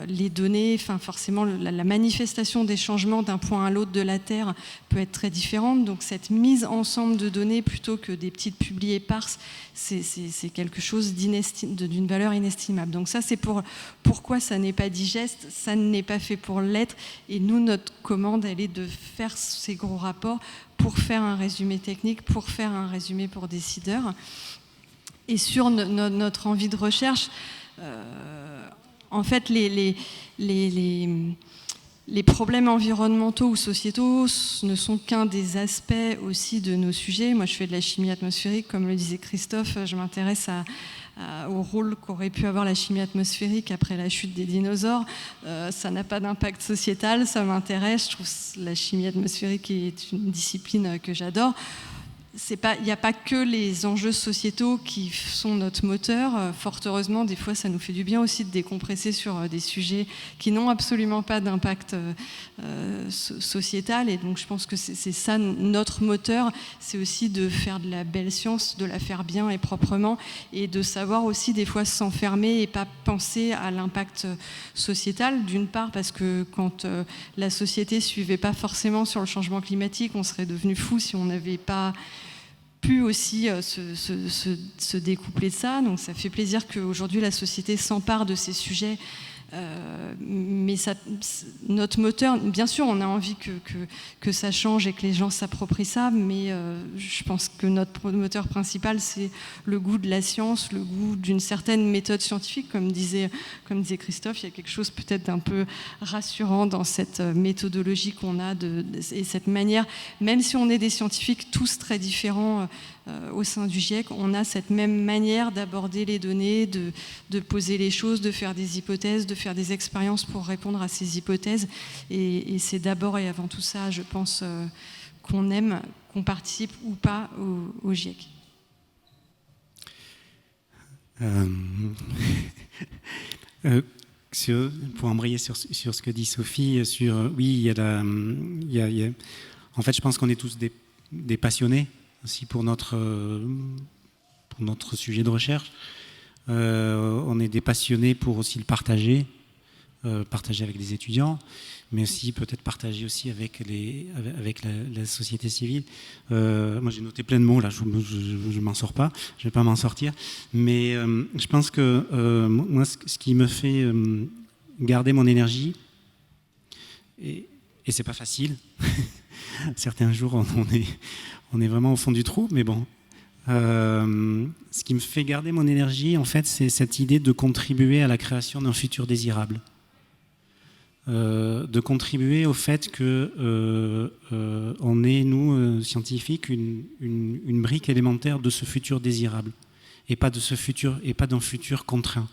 Speaker 3: Les données, forcément la manifestation des changements d'un point à l'autre de la Terre peut être très différente, donc cette mise ensemble de données plutôt que des petites publis éparses, c'est quelque chose d'une valeur inestimable. Donc ça, c'est pourquoi ça n'est pas digeste, ça n'est pas fait pour l'être, et nous, notre commande, elle est de faire ces gros rapports pour faire un résumé technique, pour faire un résumé pour décideurs. Et sur notre envie de recherche, en fait, les problèmes environnementaux ou sociétaux ne sont qu'un des aspects aussi de nos sujets. Moi, je fais de la chimie atmosphérique, comme le disait Christophe, je m'intéresse au rôle qu'aurait pu avoir la chimie atmosphérique après la chute des dinosaures. Ça n'a pas d'impact sociétal, ça m'intéresse. Je trouve que la chimie atmosphérique est une discipline que j'adore. Il n'y a pas que les enjeux sociétaux qui sont notre moteur. Fort heureusement, des fois, ça nous fait du bien aussi de décompresser sur des sujets qui n'ont absolument pas d'impact sociétal. Et donc, je pense que c'est ça notre moteur. C'est aussi de faire de la belle science, de la faire bien et proprement, et de savoir aussi des fois s'enfermer et pas penser à l'impact sociétal. D'une part, parce que quand la société ne suivait pas forcément sur le changement climatique, on serait devenu fou si on n'avait pas pu aussi se découpler de ça. Donc ça fait plaisir qu'aujourd'hui la société s'empare de ces sujets Mais notre moteur, bien sûr, on a envie que ça change et que les gens s'approprient ça, mais je pense que notre moteur principal, c'est le goût de la science, le goût d'une certaine méthode scientifique. Comme disait Christophe, il y a quelque chose peut-être d'un peu rassurant dans cette méthodologie qu'on a et cette manière, même si on est des scientifiques tous très différents au sein du GIEC, on a cette même manière d'aborder les données, de poser les choses, de faire des hypothèses, de faire des expériences pour répondre à ces hypothèses. Et c'est d'abord et avant tout ça, je pense, qu'on aime, qu'on participe ou pas au GIEC.
Speaker 2: Pour embrayer sur ce que dit Sophie, oui, en fait, je pense qu'on est tous des passionnés aussi pour notre sujet de recherche. On est des passionnés pour aussi le partager avec des étudiants, mais aussi peut-être partager aussi avec la société civile. Moi, j'ai noté plein de mots là, je m'en sors pas, je vais pas m'en sortir, mais je pense que moi, ce qui me fait garder mon énergie, et c'est pas facile. Certains jours, on est vraiment au fond du trou, mais bon. Ce qui me fait garder mon énergie, en fait, c'est cette idée de contribuer à la création d'un futur désirable. De contribuer au fait que on est, nous, scientifiques, une brique élémentaire de ce futur désirable, et pas d'un futur contraint.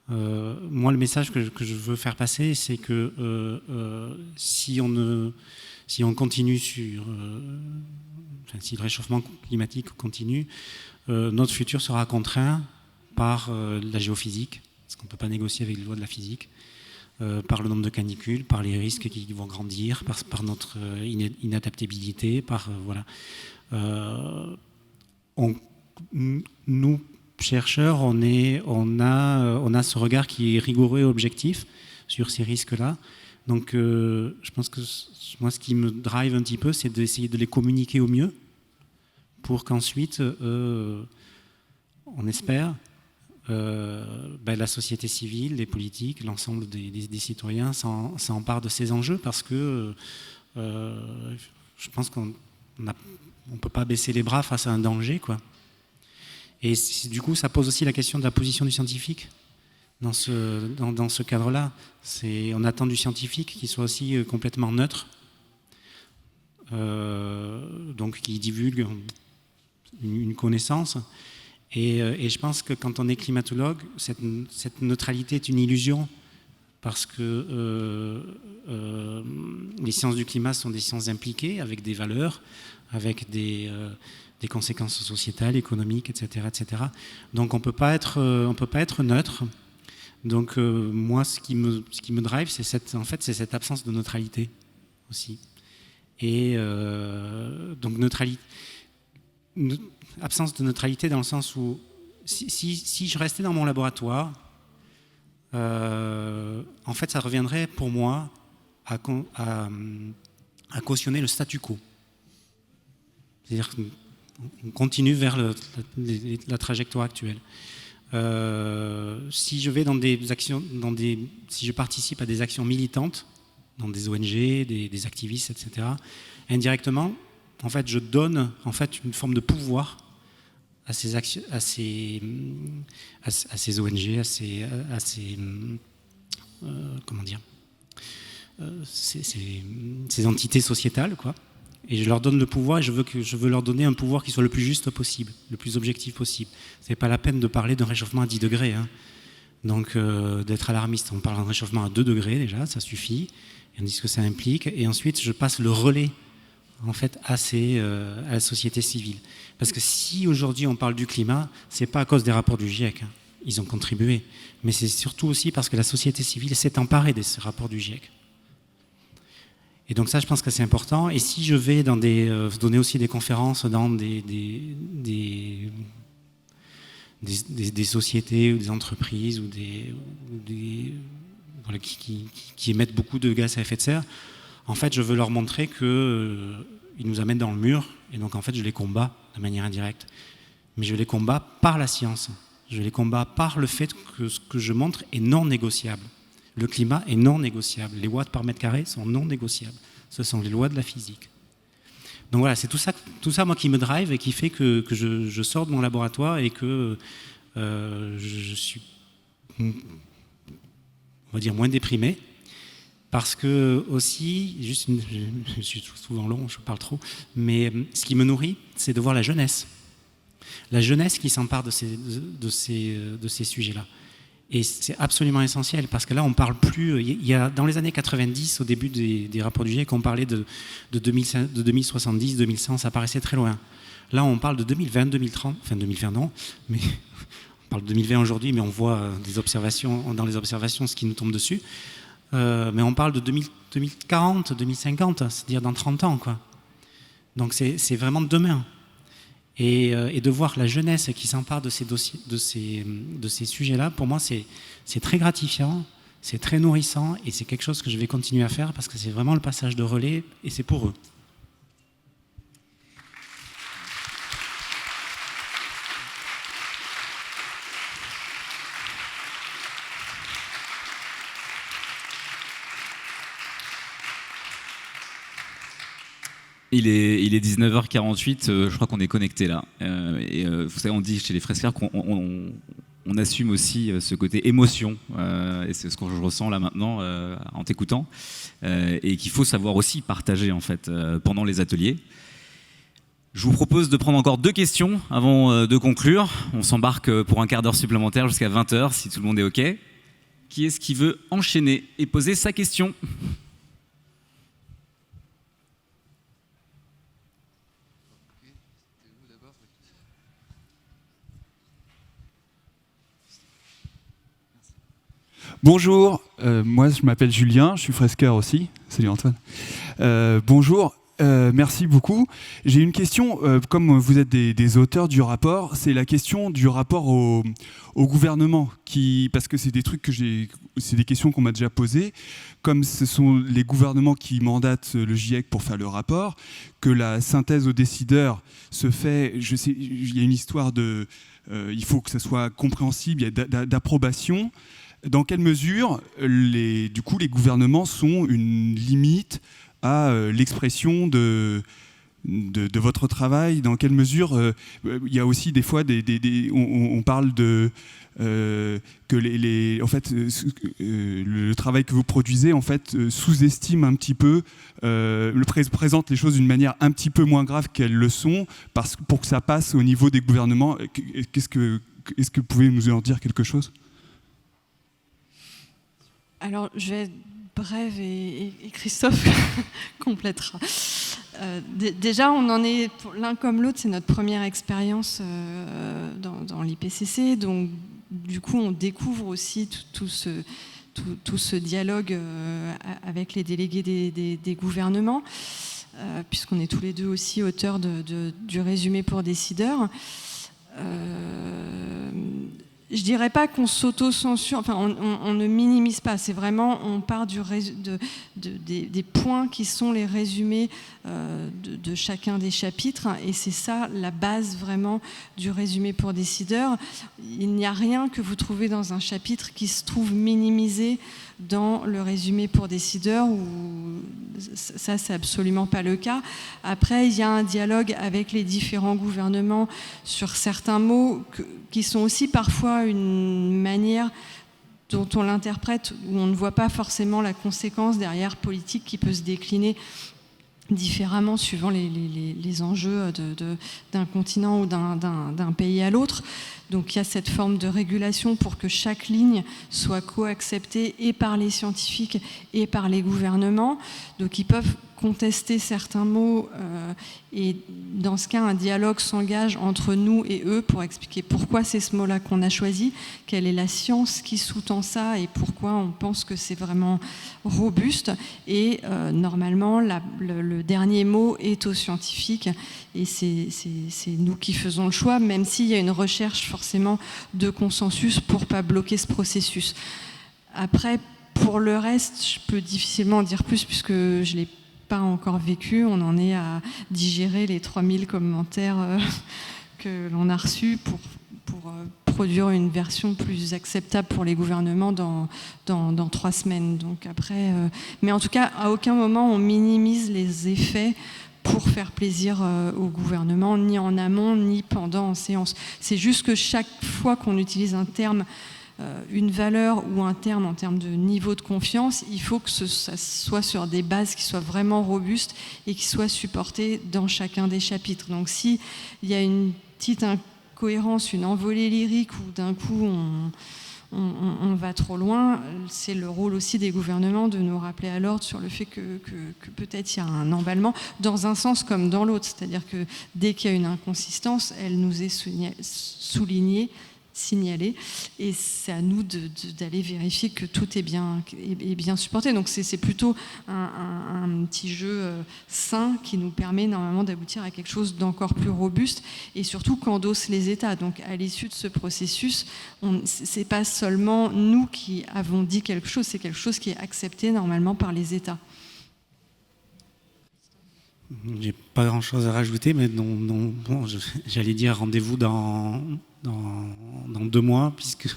Speaker 2: Moi, le message que je veux faire passer, c'est que si on continue si le réchauffement climatique continue, notre futur sera contraint par la géophysique, parce qu'on ne peut pas négocier avec les lois de la physique, par le nombre de canicules, par les risques qui vont grandir, par notre inadaptabilité, nous, chercheurs, on a ce regard qui est rigoureux et objectif sur ces risques-là. Donc, je pense que moi, ce qui me drive un petit peu, c'est d'essayer de les communiquer au mieux pour qu'ensuite, on espère, la société civile, les politiques, l'ensemble des citoyens s'emparent de ces enjeux, parce que je pense qu'on ne peut pas baisser les bras face à un danger, quoi. Et du coup, ça pose aussi la question de la position du scientifique. Dans ce cadre-là, on attend du scientifique qu'il soit aussi complètement neutre, donc qui divulgue une connaissance. Et je pense que quand on est climatologue, cette neutralité est une illusion, parce que les sciences du climat sont des sciences impliquées, avec des valeurs, avec des conséquences sociétales, économiques, etc., etc. Donc on peut pas être neutre. Donc moi, ce qui me drive, c'est cette absence de neutralité aussi. Et donc absence de neutralité dans le sens où si je restais dans mon laboratoire, en fait, ça reviendrait pour moi à cautionner le statu quo. C'est-à-dire qu'on continue vers la trajectoire actuelle. Si je vais si je participe à des actions militantes dans des ONG, des activistes, etc., indirectement, en fait, je donne une forme de pouvoir à ces ONG, ces entités sociétales, quoi. Et je leur donne le pouvoir, et je veux leur donner un pouvoir qui soit le plus juste possible, le plus objectif possible. C'est pas la peine de parler d'un réchauffement à 10 degrés. Hein. Donc, d'être alarmiste. On parle d'un réchauffement à 2 degrés déjà, ça suffit. Et on dit ce que ça implique. Et ensuite, je passe le relais, en fait, à la société civile. Parce que si aujourd'hui on parle du climat, c'est pas à cause des rapports du GIEC. Hein. Ils ont contribué. Mais c'est surtout aussi parce que la société civile s'est emparée de ces rapports du GIEC. Et donc ça, je pense que c'est important. Et si je vais donner aussi des conférences dans des sociétés ou des entreprises ou qui émettent beaucoup de gaz à effet de serre, en fait, je veux leur montrer qu'ils nous amènent dans le mur. Et donc, en fait, je les combats de manière indirecte. Mais je les combats par la science. Je les combats par le fait que ce que je montre est non négociable. Le climat est non négociable. Les watts par mètre carré sont non négociables. Ce sont les lois de la physique. Donc voilà, c'est tout ça moi qui me drive et qui fait que je sors de mon laboratoire et que je suis, on va dire, moins déprimé. Parce que aussi, je suis souvent long, je parle trop, mais ce qui me nourrit, c'est de voir la jeunesse. La jeunesse qui s'empare de ces sujets-là. Et c'est absolument essentiel, parce que là, on parle plus... Il y a, dans les années 90, au début des rapports du GIEC, on parlait de 2070, 2100, ça paraissait très loin. Là, on parle de 2020, 2030, enfin 2020 non, mais on parle de 2020 aujourd'hui, mais on voit dans les observations ce qui nous tombe dessus. Mais on parle de 2040, 2050, c'est-à-dire dans 30 ans, quoi. Donc c'est vraiment demain. Et de voir la jeunesse qui s'empare de ces dossiers, de ces sujets-là, pour moi, c'est très gratifiant, c'est très nourrissant, et c'est quelque chose que je vais continuer à faire parce que c'est vraiment le passage de relais, et c'est pour eux.
Speaker 1: Il est 19h48, je crois qu'on est connecté là. Vous savez, on dit chez les Fresqueurs qu'on assume aussi ce côté émotion, et c'est ce que je ressens là maintenant en t'écoutant, et qu'il faut savoir aussi partager en fait pendant les ateliers. Je vous propose de prendre encore 2 questions avant de conclure. On s'embarque pour un quart d'heure supplémentaire jusqu'à 20h si tout le monde est OK. Qui est-ce qui veut enchaîner et poser sa question ?
Speaker 8: Bonjour, moi je m'appelle Julien, je suis fresqueur aussi. Salut Antoine. Bonjour, merci beaucoup. J'ai une question, comme vous êtes des auteurs du rapport, c'est la question du rapport au gouvernement, parce que c'est des trucs c'est des questions qu'on m'a déjà posées. Comme ce sont les gouvernements qui mandatent le GIEC pour faire le rapport, que la synthèse aux décideurs se fait, je sais, il y a une histoire il faut que ça soit compréhensible, il y a d'approbation. Dans quelle mesure, les gouvernements sont une limite à l'expression de votre travail? Dans quelle mesure il y a aussi des fois on parle que en fait, le travail que vous produisez en fait sous-estime un petit peu, présente les choses d'une manière un petit peu moins grave qu'elles le sont, pour que ça passe au niveau des gouvernements. Est-ce que vous pouvez nous en dire quelque chose?
Speaker 3: Alors, je vais être brève et Christophe complétera. Déjà, on en est, l'un comme l'autre, c'est notre première expérience dans l'IPCC. Donc, du coup, on découvre aussi tout ce dialogue avec les délégués des gouvernements, puisqu'on est tous les deux aussi auteurs du résumé pour décideurs. Je dirais pas qu'on s'auto-censure, enfin on ne minimise pas, c'est vraiment, on part des points qui sont les résumés de chacun des chapitres, et c'est ça la base vraiment du résumé pour décideurs. Il n'y a rien que vous trouvez dans un chapitre qui se trouve minimisé dans le résumé pour décideurs, où ça c'est absolument pas le cas. Après, il y a un dialogue avec les différents gouvernements sur certains mots qui sont aussi parfois une manière dont on l'interprète, où on ne voit pas forcément la conséquence derrière politique qui peut se décliner différemment suivant les enjeux d'un continent ou d'un pays à l'autre. Donc il y a cette forme de régulation pour que chaque ligne soit co-acceptée et par les scientifiques et par les gouvernements. Donc ils peuvent contester certains mots et dans ce cas un dialogue s'engage entre nous et eux pour expliquer pourquoi c'est ce mot-là qu'on a choisi, quelle est la science qui sous-tend ça et pourquoi on pense que c'est vraiment robuste. Et normalement le dernier mot est aux scientifiques et c'est nous qui faisons le choix, même s'il y a une recherche forcément de consensus pour ne pas bloquer ce processus. Après, pour le reste, je peux difficilement en dire plus puisque je l'ai pas encore vécu. On en est à digérer les 3000 commentaires que l'on a reçus pour produire une version plus acceptable pour les gouvernements dans 3 semaines. Donc après, mais en tout cas, à aucun moment on minimise les effets pour faire plaisir au gouvernement, ni en amont, ni pendant en séance. C'est juste que chaque fois qu'on utilise un terme, une valeur ou un terme en termes de niveau de confiance, il faut que ça soit sur des bases qui soient vraiment robustes et qui soient supportées dans chacun des chapitres. Donc s'il y a une petite incohérence, une envolée lyrique où d'un coup on va trop loin, c'est le rôle aussi des gouvernements de nous rappeler à l'ordre sur le fait que peut-être il y a un emballement dans un sens comme dans l'autre. C'est-à-dire que dès qu'il y a une inconsistance, elle nous est soulignée, signalée, et c'est à nous d'aller vérifier que tout est bien supporté. Donc c'est plutôt un petit jeu sain qui nous permet normalement d'aboutir à quelque chose d'encore plus robuste et surtout qu'endossent les États. Donc à l'issue de ce processus, c'est pas seulement nous qui avons dit quelque chose, c'est quelque chose qui est accepté normalement par les États.
Speaker 2: J'ai pas grand-chose à rajouter, mais j'allais dire rendez-vous dans 2 mois, puisque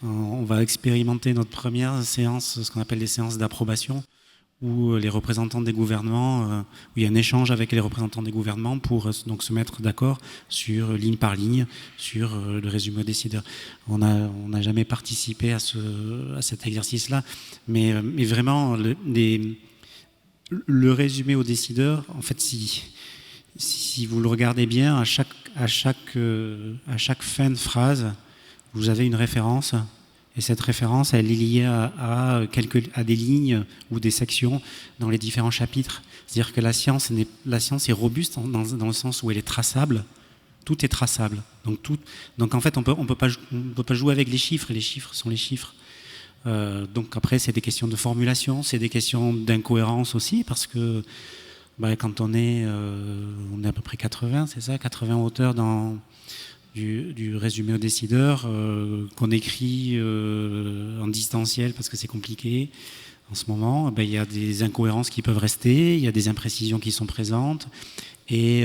Speaker 2: on va expérimenter notre première séance, ce qu'on appelle les séances d'approbation, où les représentants des gouvernements, où il y a un échange avec les représentants des gouvernements pour donc se mettre d'accord sur ligne par ligne sur le résumé aux décideurs. On n'a jamais participé à cet exercice-là, mais vraiment le résumé aux décideurs, en fait, si vous le regardez bien, à chaque fin de phrase, vous avez une référence, et cette référence, elle est liée à des lignes ou des sections dans les différents chapitres. C'est-à-dire que la science est robuste dans le sens où elle est traçable. Tout est traçable. Donc en fait, on peut pas jouer avec les chiffres, et les chiffres sont les chiffres. Donc après, c'est des questions de formulation, c'est des questions d'incohérence aussi, parce que quand on est à peu près 80, c'est ça, 80 auteurs du résumé aux décideurs, qu'on écrit en distanciel parce que c'est compliqué en ce moment, il y a des incohérences qui peuvent rester, il y a des imprécisions qui sont présentes, et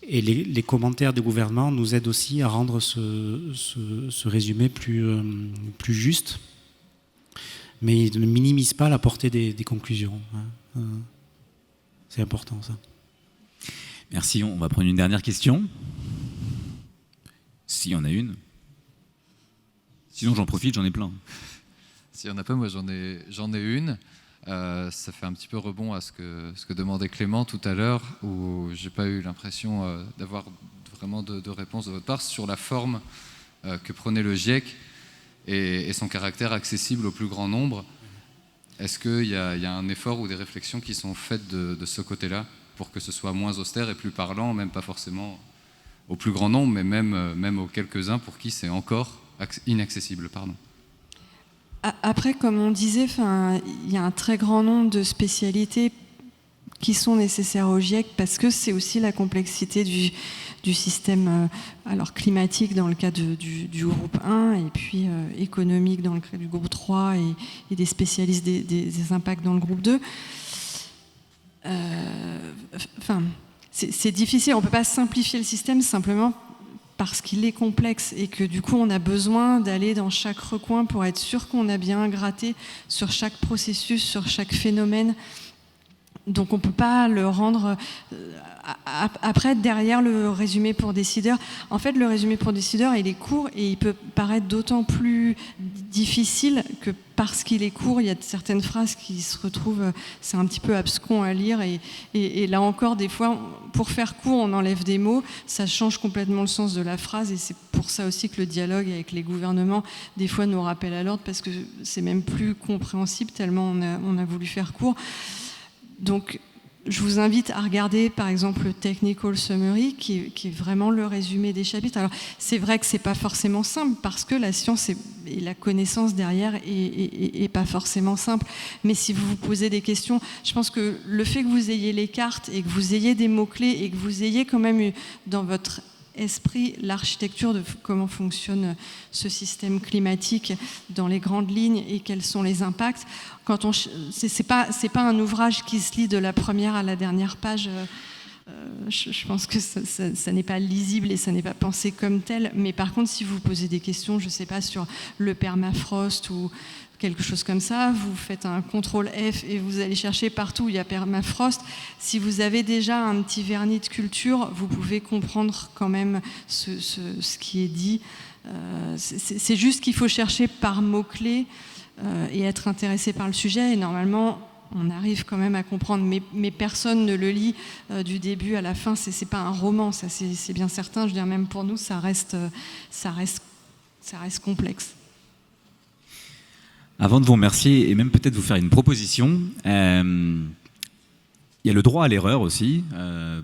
Speaker 2: les commentaires des gouvernements nous aident aussi à rendre ce résumé plus juste, mais ils ne minimisent pas la portée des conclusions. C'est important, ça.
Speaker 1: Merci, on va prendre une dernière question. S'il y en a une. Sinon, j'en profite, j'en ai plein.
Speaker 6: S'il n'y en a pas, moi j'en ai une. Ça fait un petit peu rebond à ce que demandait Clément tout à l'heure, où j'ai pas eu l'impression d'avoir vraiment de réponse de votre part sur la forme que prenait le GIEC et son caractère accessible au plus grand nombre. Est-ce qu'il y a un effort ou des réflexions qui sont faites de ce côté-là pour que ce soit moins austère et plus parlant, même pas forcément au plus grand nombre, mais même aux quelques-uns pour qui c'est encore inaccessible, pardon.
Speaker 3: Après, comme on disait, il y a un très grand nombre de spécialités qui sont nécessaires au GIEC parce que c'est aussi la complexité du système climatique dans le cas du groupe 1 et puis économique dans le cas du groupe 3 et des spécialistes des impacts dans le groupe 2. C'est difficile, on ne peut pas simplifier le système simplement parce qu'il est complexe et que du coup on a besoin d'aller dans chaque recoin pour être sûr qu'on a bien gratté sur chaque processus, sur chaque phénomène. Donc on ne peut pas le rendre... Après, derrière le résumé pour décideurs, en fait le résumé pour décideurs il est court et il peut paraître d'autant plus difficile que parce qu'il est court, il y a certaines phrases qui se retrouvent, c'est un petit peu abscon à lire et là encore des fois pour faire court on enlève des mots, ça change complètement le sens de la phrase et c'est pour ça aussi que le dialogue avec les gouvernements des fois nous rappelle à l'ordre parce que c'est même plus compréhensible tellement on a voulu faire court. Donc je vous invite à regarder par exemple le Technical Summary qui est vraiment le résumé des chapitres. Alors c'est vrai que c'est pas forcément simple parce que la science et la connaissance derrière est pas forcément simple. Mais si vous vous posez des questions, je pense que le fait que vous ayez les cartes et que vous ayez des mots-clés et que vous ayez quand même eu dans votre esprit l'architecture de comment fonctionne ce système climatique dans les grandes lignes et quels sont les impacts. C'est pas un ouvrage qui se lit de la première à la dernière page Je pense que ça n'est pas lisible et ça n'est pas pensé comme tel. Mais par contre, si vous posez des questions, je ne sais pas, sur le permafrost ou quelque chose comme ça, vous faites un CTRL F et vous allez chercher partout où il y a permafrost. Si vous avez déjà un petit vernis de culture, vous pouvez comprendre quand même ce qui est dit. C'est juste qu'il faut chercher par mots-clés et être intéressé par le sujet. Et normalement, on arrive quand même à comprendre, mais personne ne le lit du début à la fin. C'est pas un roman, ça c'est bien certain. Je veux dire, même pour nous, ça reste complexe.
Speaker 1: Avant de vous remercier et même peut-être vous faire une proposition, il y a le droit à l'erreur aussi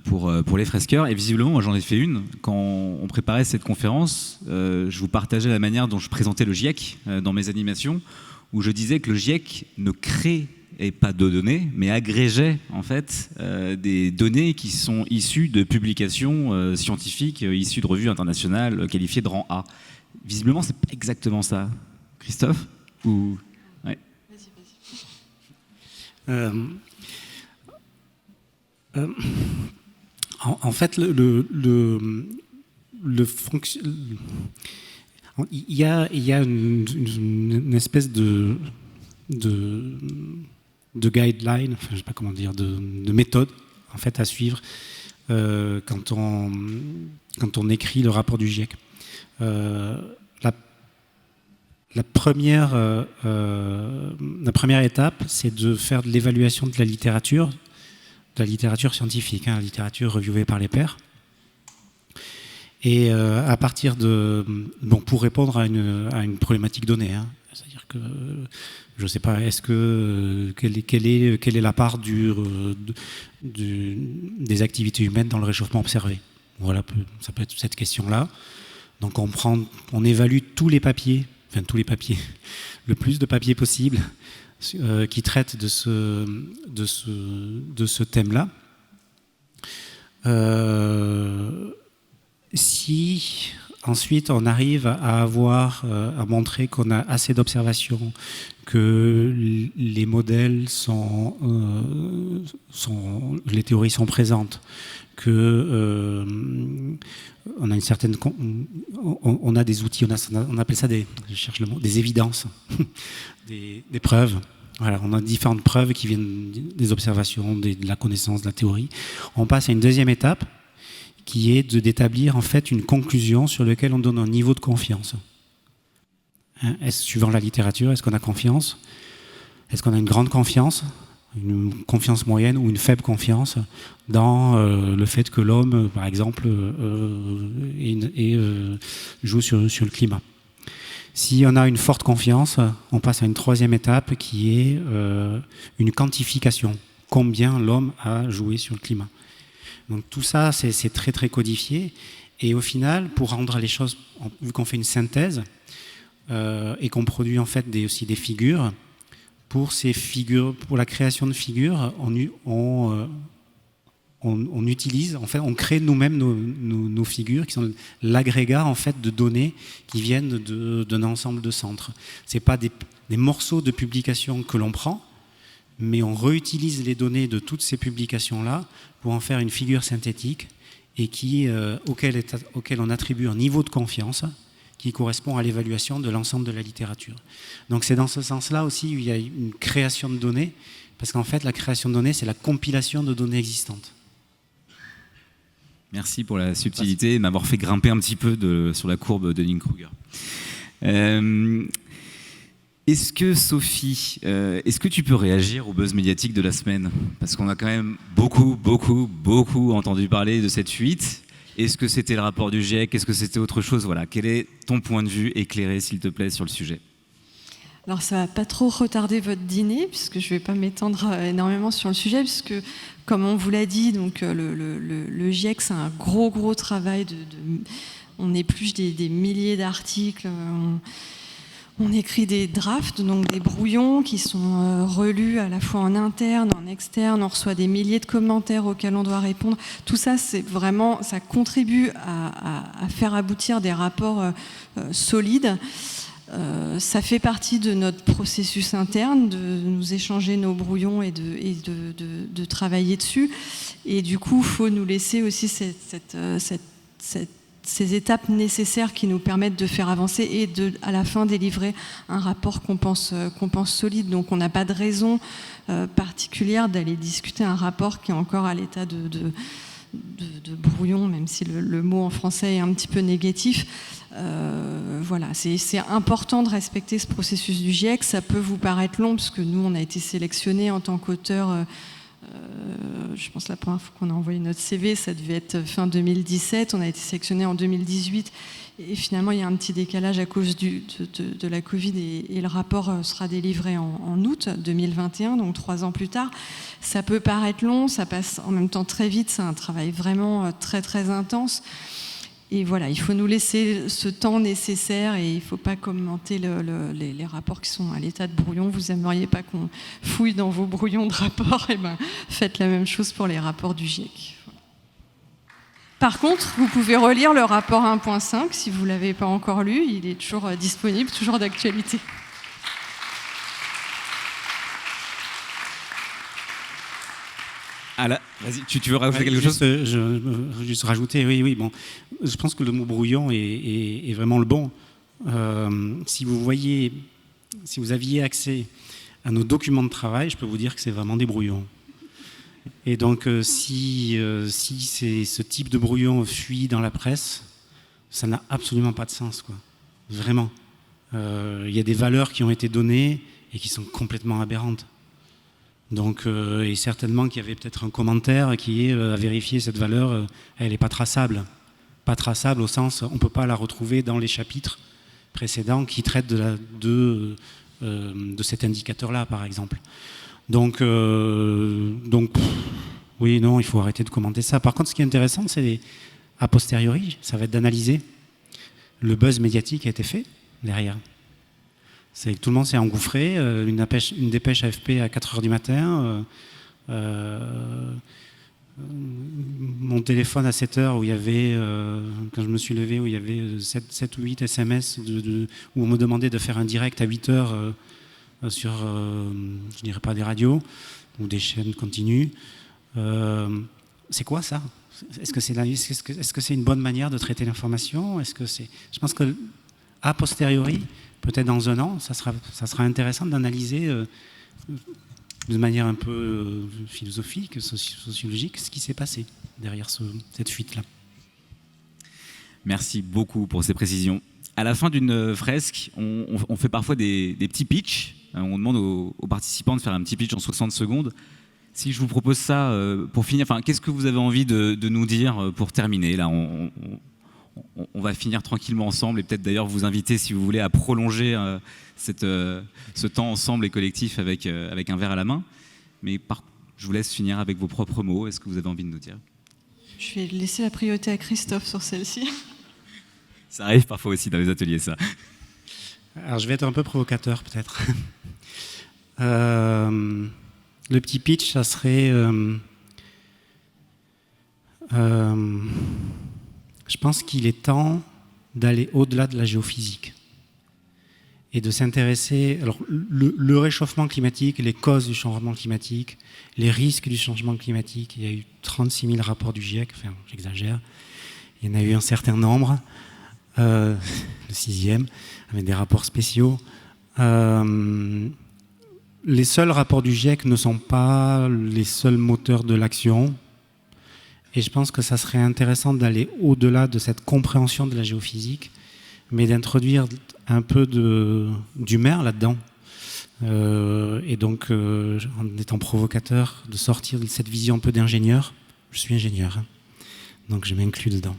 Speaker 1: pour les fresqueurs. Et visiblement, moi j'en ai fait une. Quand on préparait cette conférence, je vous partageais la manière dont je présentais le GIEC dans mes animations, où je disais que le GIEC ne crée et pas de données, mais agrégeait en fait des données qui sont issues de publications scientifiques, issues de revues internationales qualifiées de rang A. Visiblement, c'est pas exactement ça. Christophe ou... Ouais.
Speaker 2: En fait, il y a une espèce de guideline, enfin, je ne sais pas comment dire, de méthode en fait à suivre quand on écrit le rapport du GIEC. La première étape, c'est de faire de l'évaluation de la littérature scientifique, la littérature reviewée par les pairs. Et à partir pour répondre à une problématique donnée, c'est-à-dire que je ne sais pas, quelle est la part des activités humaines dans le réchauffement observé. Voilà, ça peut être cette question-là. Donc on évalue tous les papiers, le plus de papiers possible qui traitent de ce thème-là. Si ensuite on arrive à montrer qu'on a assez d'observations, que les modèles les théories sont présentes, que on a une certaine, on a des outils, on appelle ça des évidences, des preuves. Voilà, on a différentes preuves qui viennent des observations, de la connaissance, de la théorie. On passe à une deuxième étape, qui est d'établir en fait une conclusion sur laquelle on donne un niveau de confiance. Suivant la littérature, est-ce qu'on a confiance? Est-ce qu'on a une grande confiance, une confiance moyenne ou une faible confiance dans le fait que l'homme, par exemple, joue sur le climat? Si on a une forte confiance, on passe à une troisième étape qui est une quantification. Combien l'homme a joué sur le climat? Donc tout ça, c'est très très codifié. Et au final, pour rendre les choses, vu qu'on fait une synthèse et qu'on produit en fait aussi des figures, pour la création de figures, on utilise, en fait, on crée nous-mêmes nos figures qui sont l'agrégat en fait de données qui viennent d'un ensemble de centres. C'est pas des morceaux de publications que l'on prend, mais on réutilise les données de toutes ces publications-là pour en faire une figure synthétique et auquel on attribue un niveau de confiance qui correspond à l'évaluation de l'ensemble de la littérature. Donc c'est dans ce sens-là aussi où il y a une création de données, parce qu'en fait la création de données, c'est la compilation de données existantes.
Speaker 1: Merci pour la subtilité et m'avoir fait grimper un petit peu sur la courbe de Dunning-Kruger. Est-ce que Sophie, est-ce que tu peux réagir au buzz médiatique de la semaine? Parce qu'on a quand même beaucoup entendu parler de cette fuite. Est-ce que c'était le rapport du GIEC? Est-ce que c'était autre chose? Voilà. Quel est ton point de vue éclairé, s'il te plaît, sur le sujet?
Speaker 3: Alors ça va pas trop retarder votre dîner, puisque je vais pas m'étendre énormément sur le sujet, puisque comme on vous l'a dit, donc le GIEC, c'est un gros travail on épluche des milliers d'articles. On écrit des drafts, donc des brouillons qui sont relus à la fois en interne, en externe. On reçoit des milliers de commentaires auxquels on doit répondre. Tout ça, ça contribue à faire aboutir des rapports solides. Ça fait partie de notre processus interne, de nous échanger nos brouillons et de travailler dessus. Et du coup, il faut nous laisser aussi ces étapes nécessaires qui nous permettent de faire avancer et à la fin délivrer un rapport qu'on pense solide. Donc on n'a pas de raison particulière d'aller discuter un rapport qui est encore à l'état de brouillon, même si le mot en français est un petit peu négatif. Voilà, c'est important de respecter ce processus du GIEC. Ça peut vous paraître long, parce que nous, on a été sélectionnés en tant qu'auteur. Je pense la première fois qu'on a envoyé notre CV, ça devait être fin 2017. On a été sélectionnés en 2018. Et finalement, il y a un petit décalage à cause de la Covid et le rapport sera délivré en août 2021, donc 3 ans plus tard. Ça peut paraître long, ça passe en même temps très vite. C'est un travail vraiment très, très intense. Et voilà, il faut nous laisser ce temps nécessaire et il ne faut pas commenter les rapports qui sont à l'état de brouillon. Vous n'aimeriez pas qu'on fouille dans vos brouillons de rapports, et ben, faites la même chose pour les rapports du GIEC. Voilà. Par contre, vous pouvez relire le rapport 1.5 si vous ne l'avez pas encore lu. Il est toujours disponible, toujours d'actualité.
Speaker 1: Ah là, vas-y, tu veux rajouter quelque chose ?
Speaker 2: Juste rajouter, oui, bon. Je pense que le mot brouillon est vraiment le bon. Si vous aviez accès à nos documents de travail, je peux vous dire que c'est vraiment des brouillons. Et donc, si ce type de brouillon fuit dans la presse, ça n'a absolument pas de sens, quoi. Vraiment. Il y a des valeurs qui ont été données et qui sont complètement aberrantes. Donc, et certainement qu'il y avait peut-être un commentaire qui est à vérifier cette valeur, elle n'est pas traçable. Pas traçable au sens, on ne peut pas la retrouver dans les chapitres précédents qui traitent de cet indicateur-là, par exemple. Donc, oui, non, il faut arrêter de commenter ça. Par contre, ce qui est intéressant, c'est a posteriori, ça va être d'analyser le buzz médiatique qui a été fait derrière. C'est que tout le monde s'est engouffré, une dépêche AFP à 4h du matin, mon téléphone à 7h où il y avait, quand je me suis levé, où il y avait 7 ou 8 SMS où on me demandait de faire un direct à 8h sur, je dirais pas des radios ou des chaînes continues. C'est quoi ça ? Est-ce que c'est une bonne manière de traiter l'information ? Je pense que a posteriori, peut-être dans 1 an, ça sera intéressant d'analyser de manière un peu philosophique, sociologique, ce qui s'est passé derrière cette fuite-là.
Speaker 1: Merci beaucoup pour ces précisions. À la fin d'une fresque, on fait parfois des petits pitchs. On demande aux participants de faire un petit pitch en 60 secondes. Si je vous propose ça pour finir, qu'est-ce que vous avez envie de nous dire pour terminer ? Là, on va finir tranquillement ensemble et peut-être d'ailleurs vous inviter, si vous voulez, à prolonger ce temps ensemble et collectif avec un verre à la main. Mais je vous laisse finir avec vos propres mots. Est-ce que vous avez envie de nous dire ?
Speaker 3: Je vais laisser la priorité à Christophe sur celle-ci.
Speaker 1: Ça arrive parfois aussi dans les ateliers, ça.
Speaker 2: Alors je vais être un peu provocateur peut-être. Le petit pitch, ça serait... je pense qu'il est temps d'aller au-delà de la géophysique et de s'intéresser... Alors, le réchauffement climatique, les causes du changement climatique, les risques du changement climatique, il y a eu 36 000 rapports du GIEC, enfin, j'exagère, il y en a eu un certain nombre, le 6e, avec des rapports spéciaux. Les seuls rapports du GIEC ne sont pas les seuls moteurs de l'action. Et je pense que ça serait intéressant d'aller au-delà de cette compréhension de la géophysique, mais d'introduire un peu d'humain là-dedans. Et donc, en étant provocateur, de sortir de cette vision un peu d'ingénieur. Je suis ingénieur, donc je m'inclus dedans.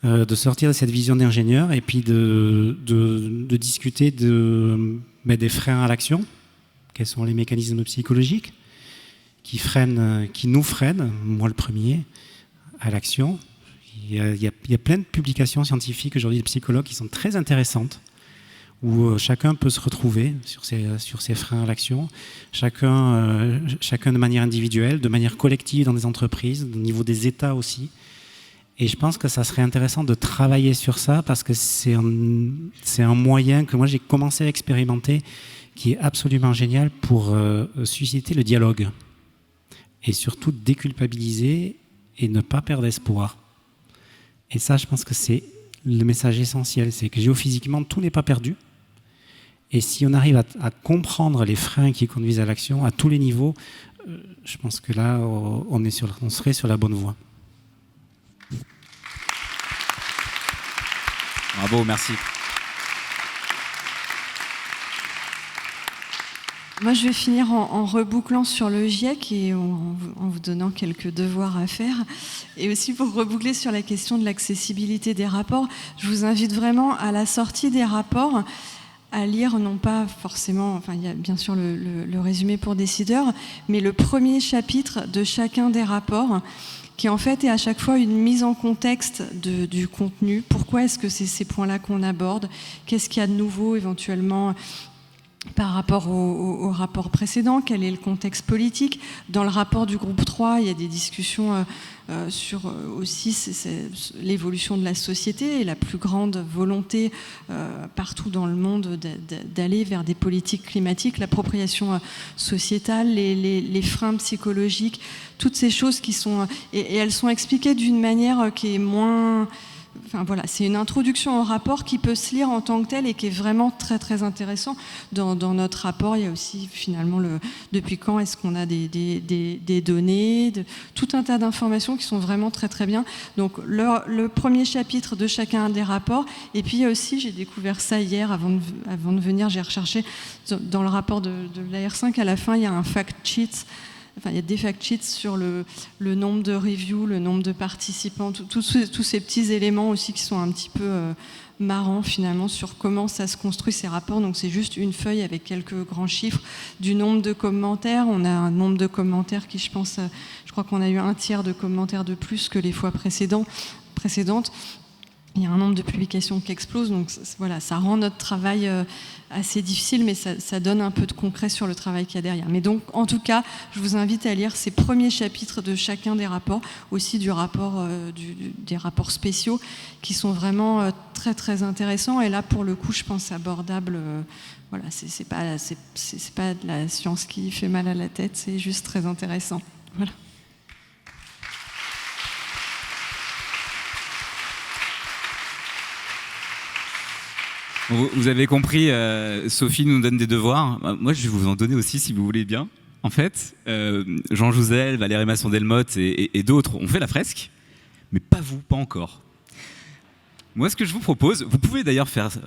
Speaker 2: De sortir de cette vision d'ingénieur et puis de discuter des freins à l'action. Quels sont les mécanismes psychologiques qui nous freinent, moi le premier, à l'action. Il y a plein de publications scientifiques aujourd'hui de psychologues qui sont très intéressantes, où chacun peut se retrouver sur ces freins à l'action, chacun de manière individuelle, de manière collective dans des entreprises, au niveau des États aussi. Et je pense que ça serait intéressant de travailler sur ça parce que c'est un moyen que moi j'ai commencé à expérimenter qui est absolument génial pour susciter le dialogue et surtout déculpabiliser et ne pas perdre espoir. Et ça, je pense que c'est le message essentiel, c'est que géophysiquement, tout n'est pas perdu. Et si on arrive à comprendre les freins qui conduisent à l'action à tous les niveaux, je pense que là, on serait sur la bonne voie.
Speaker 1: Bravo, merci.
Speaker 3: Moi, je vais finir en rebouclant sur le GIEC et en vous donnant quelques devoirs à faire. Et aussi pour reboucler sur la question de l'accessibilité des rapports, je vous invite vraiment à la sortie des rapports à lire, non pas forcément, enfin il y a bien sûr le résumé pour décideurs, mais le premier chapitre de chacun des rapports qui en fait est à chaque fois une mise en contexte du contenu. Pourquoi est-ce que c'est ces points-là qu'on aborde? Qu'est-ce qu'il y a de nouveau éventuellement par rapport au rapport précédent? Quel est le contexte politique? Dans le rapport du groupe 3, il y a des discussions sur aussi l'évolution de la société et la plus grande volonté partout dans le monde d'aller vers des politiques climatiques, l'appropriation sociétale, les freins psychologiques, toutes ces choses qui sont... Et elles sont expliquées d'une manière qui est moins... Enfin voilà, c'est une introduction au rapport qui peut se lire en tant que tel et qui est vraiment très très intéressant. Dans notre rapport, il y a aussi finalement depuis quand est-ce qu'on a des données, tout un tas d'informations qui sont vraiment très très bien. Donc le premier chapitre de chacun des rapports, et puis aussi j'ai découvert ça hier avant de venir, j'ai recherché dans le rapport de l'AR5 à la fin il y a un fact sheet. Enfin, il y a des fact sheets sur le nombre de reviews, le nombre de participants, tous ces petits éléments aussi qui sont un petit peu marrants finalement sur comment ça se construit ces rapports. Donc c'est juste une feuille avec quelques grands chiffres du nombre de commentaires. On a un nombre de commentaires qui, je crois qu'on a eu un tiers de commentaires de plus que les fois précédentes. Il y a un nombre de publications qui explose, donc voilà, ça rend notre travail assez difficile, mais ça donne un peu de concret sur le travail qu'il y a derrière. Mais donc, en tout cas, je vous invite à lire ces premiers chapitres de chacun des rapports, aussi du rapport, des rapports spéciaux, qui sont vraiment très très intéressants. Et là, pour le coup, je pense abordable. Voilà, c'est pas de la science qui fait mal à la tête, c'est juste très intéressant. Voilà.
Speaker 1: Vous avez compris, Sophie nous donne des devoirs. Moi, je vais vous en donner aussi si vous voulez bien. En fait, Jean Jouzel, Valérie Masson-Delmotte et d'autres ont fait la fresque, mais pas vous, pas encore. Moi, ce que je vous propose, vous pouvez d'ailleurs faire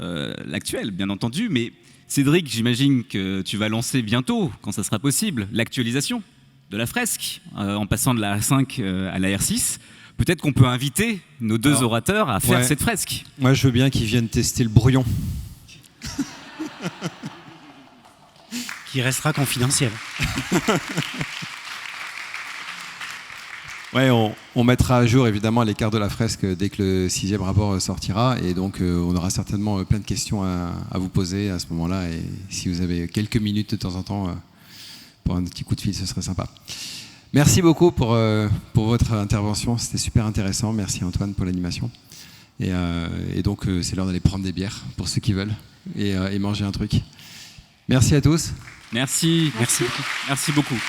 Speaker 1: l'actuel, bien entendu, mais Cédric, j'imagine que tu vas lancer bientôt, quand ça sera possible, l'actualisation de la fresque, en passant de la R5 à la R6. Peut-être qu'on peut inviter nos deux orateurs à faire cette fresque.
Speaker 4: Moi, je veux bien qu'ils viennent tester le brouillon.
Speaker 2: Qui restera confidentiel.
Speaker 4: Ouais, on mettra à jour évidemment l'écart de la fresque dès que le 6e rapport sortira. Et donc, on aura certainement plein de questions à vous poser à ce moment-là. Et si vous avez quelques minutes de temps en temps pour un petit coup de fil, ce serait sympa. Merci beaucoup pour votre intervention, c'était super intéressant. Merci Antoine pour l'animation. Et donc c'est l'heure d'aller prendre des bières pour ceux qui veulent et manger un truc. Merci à tous.
Speaker 1: Merci beaucoup.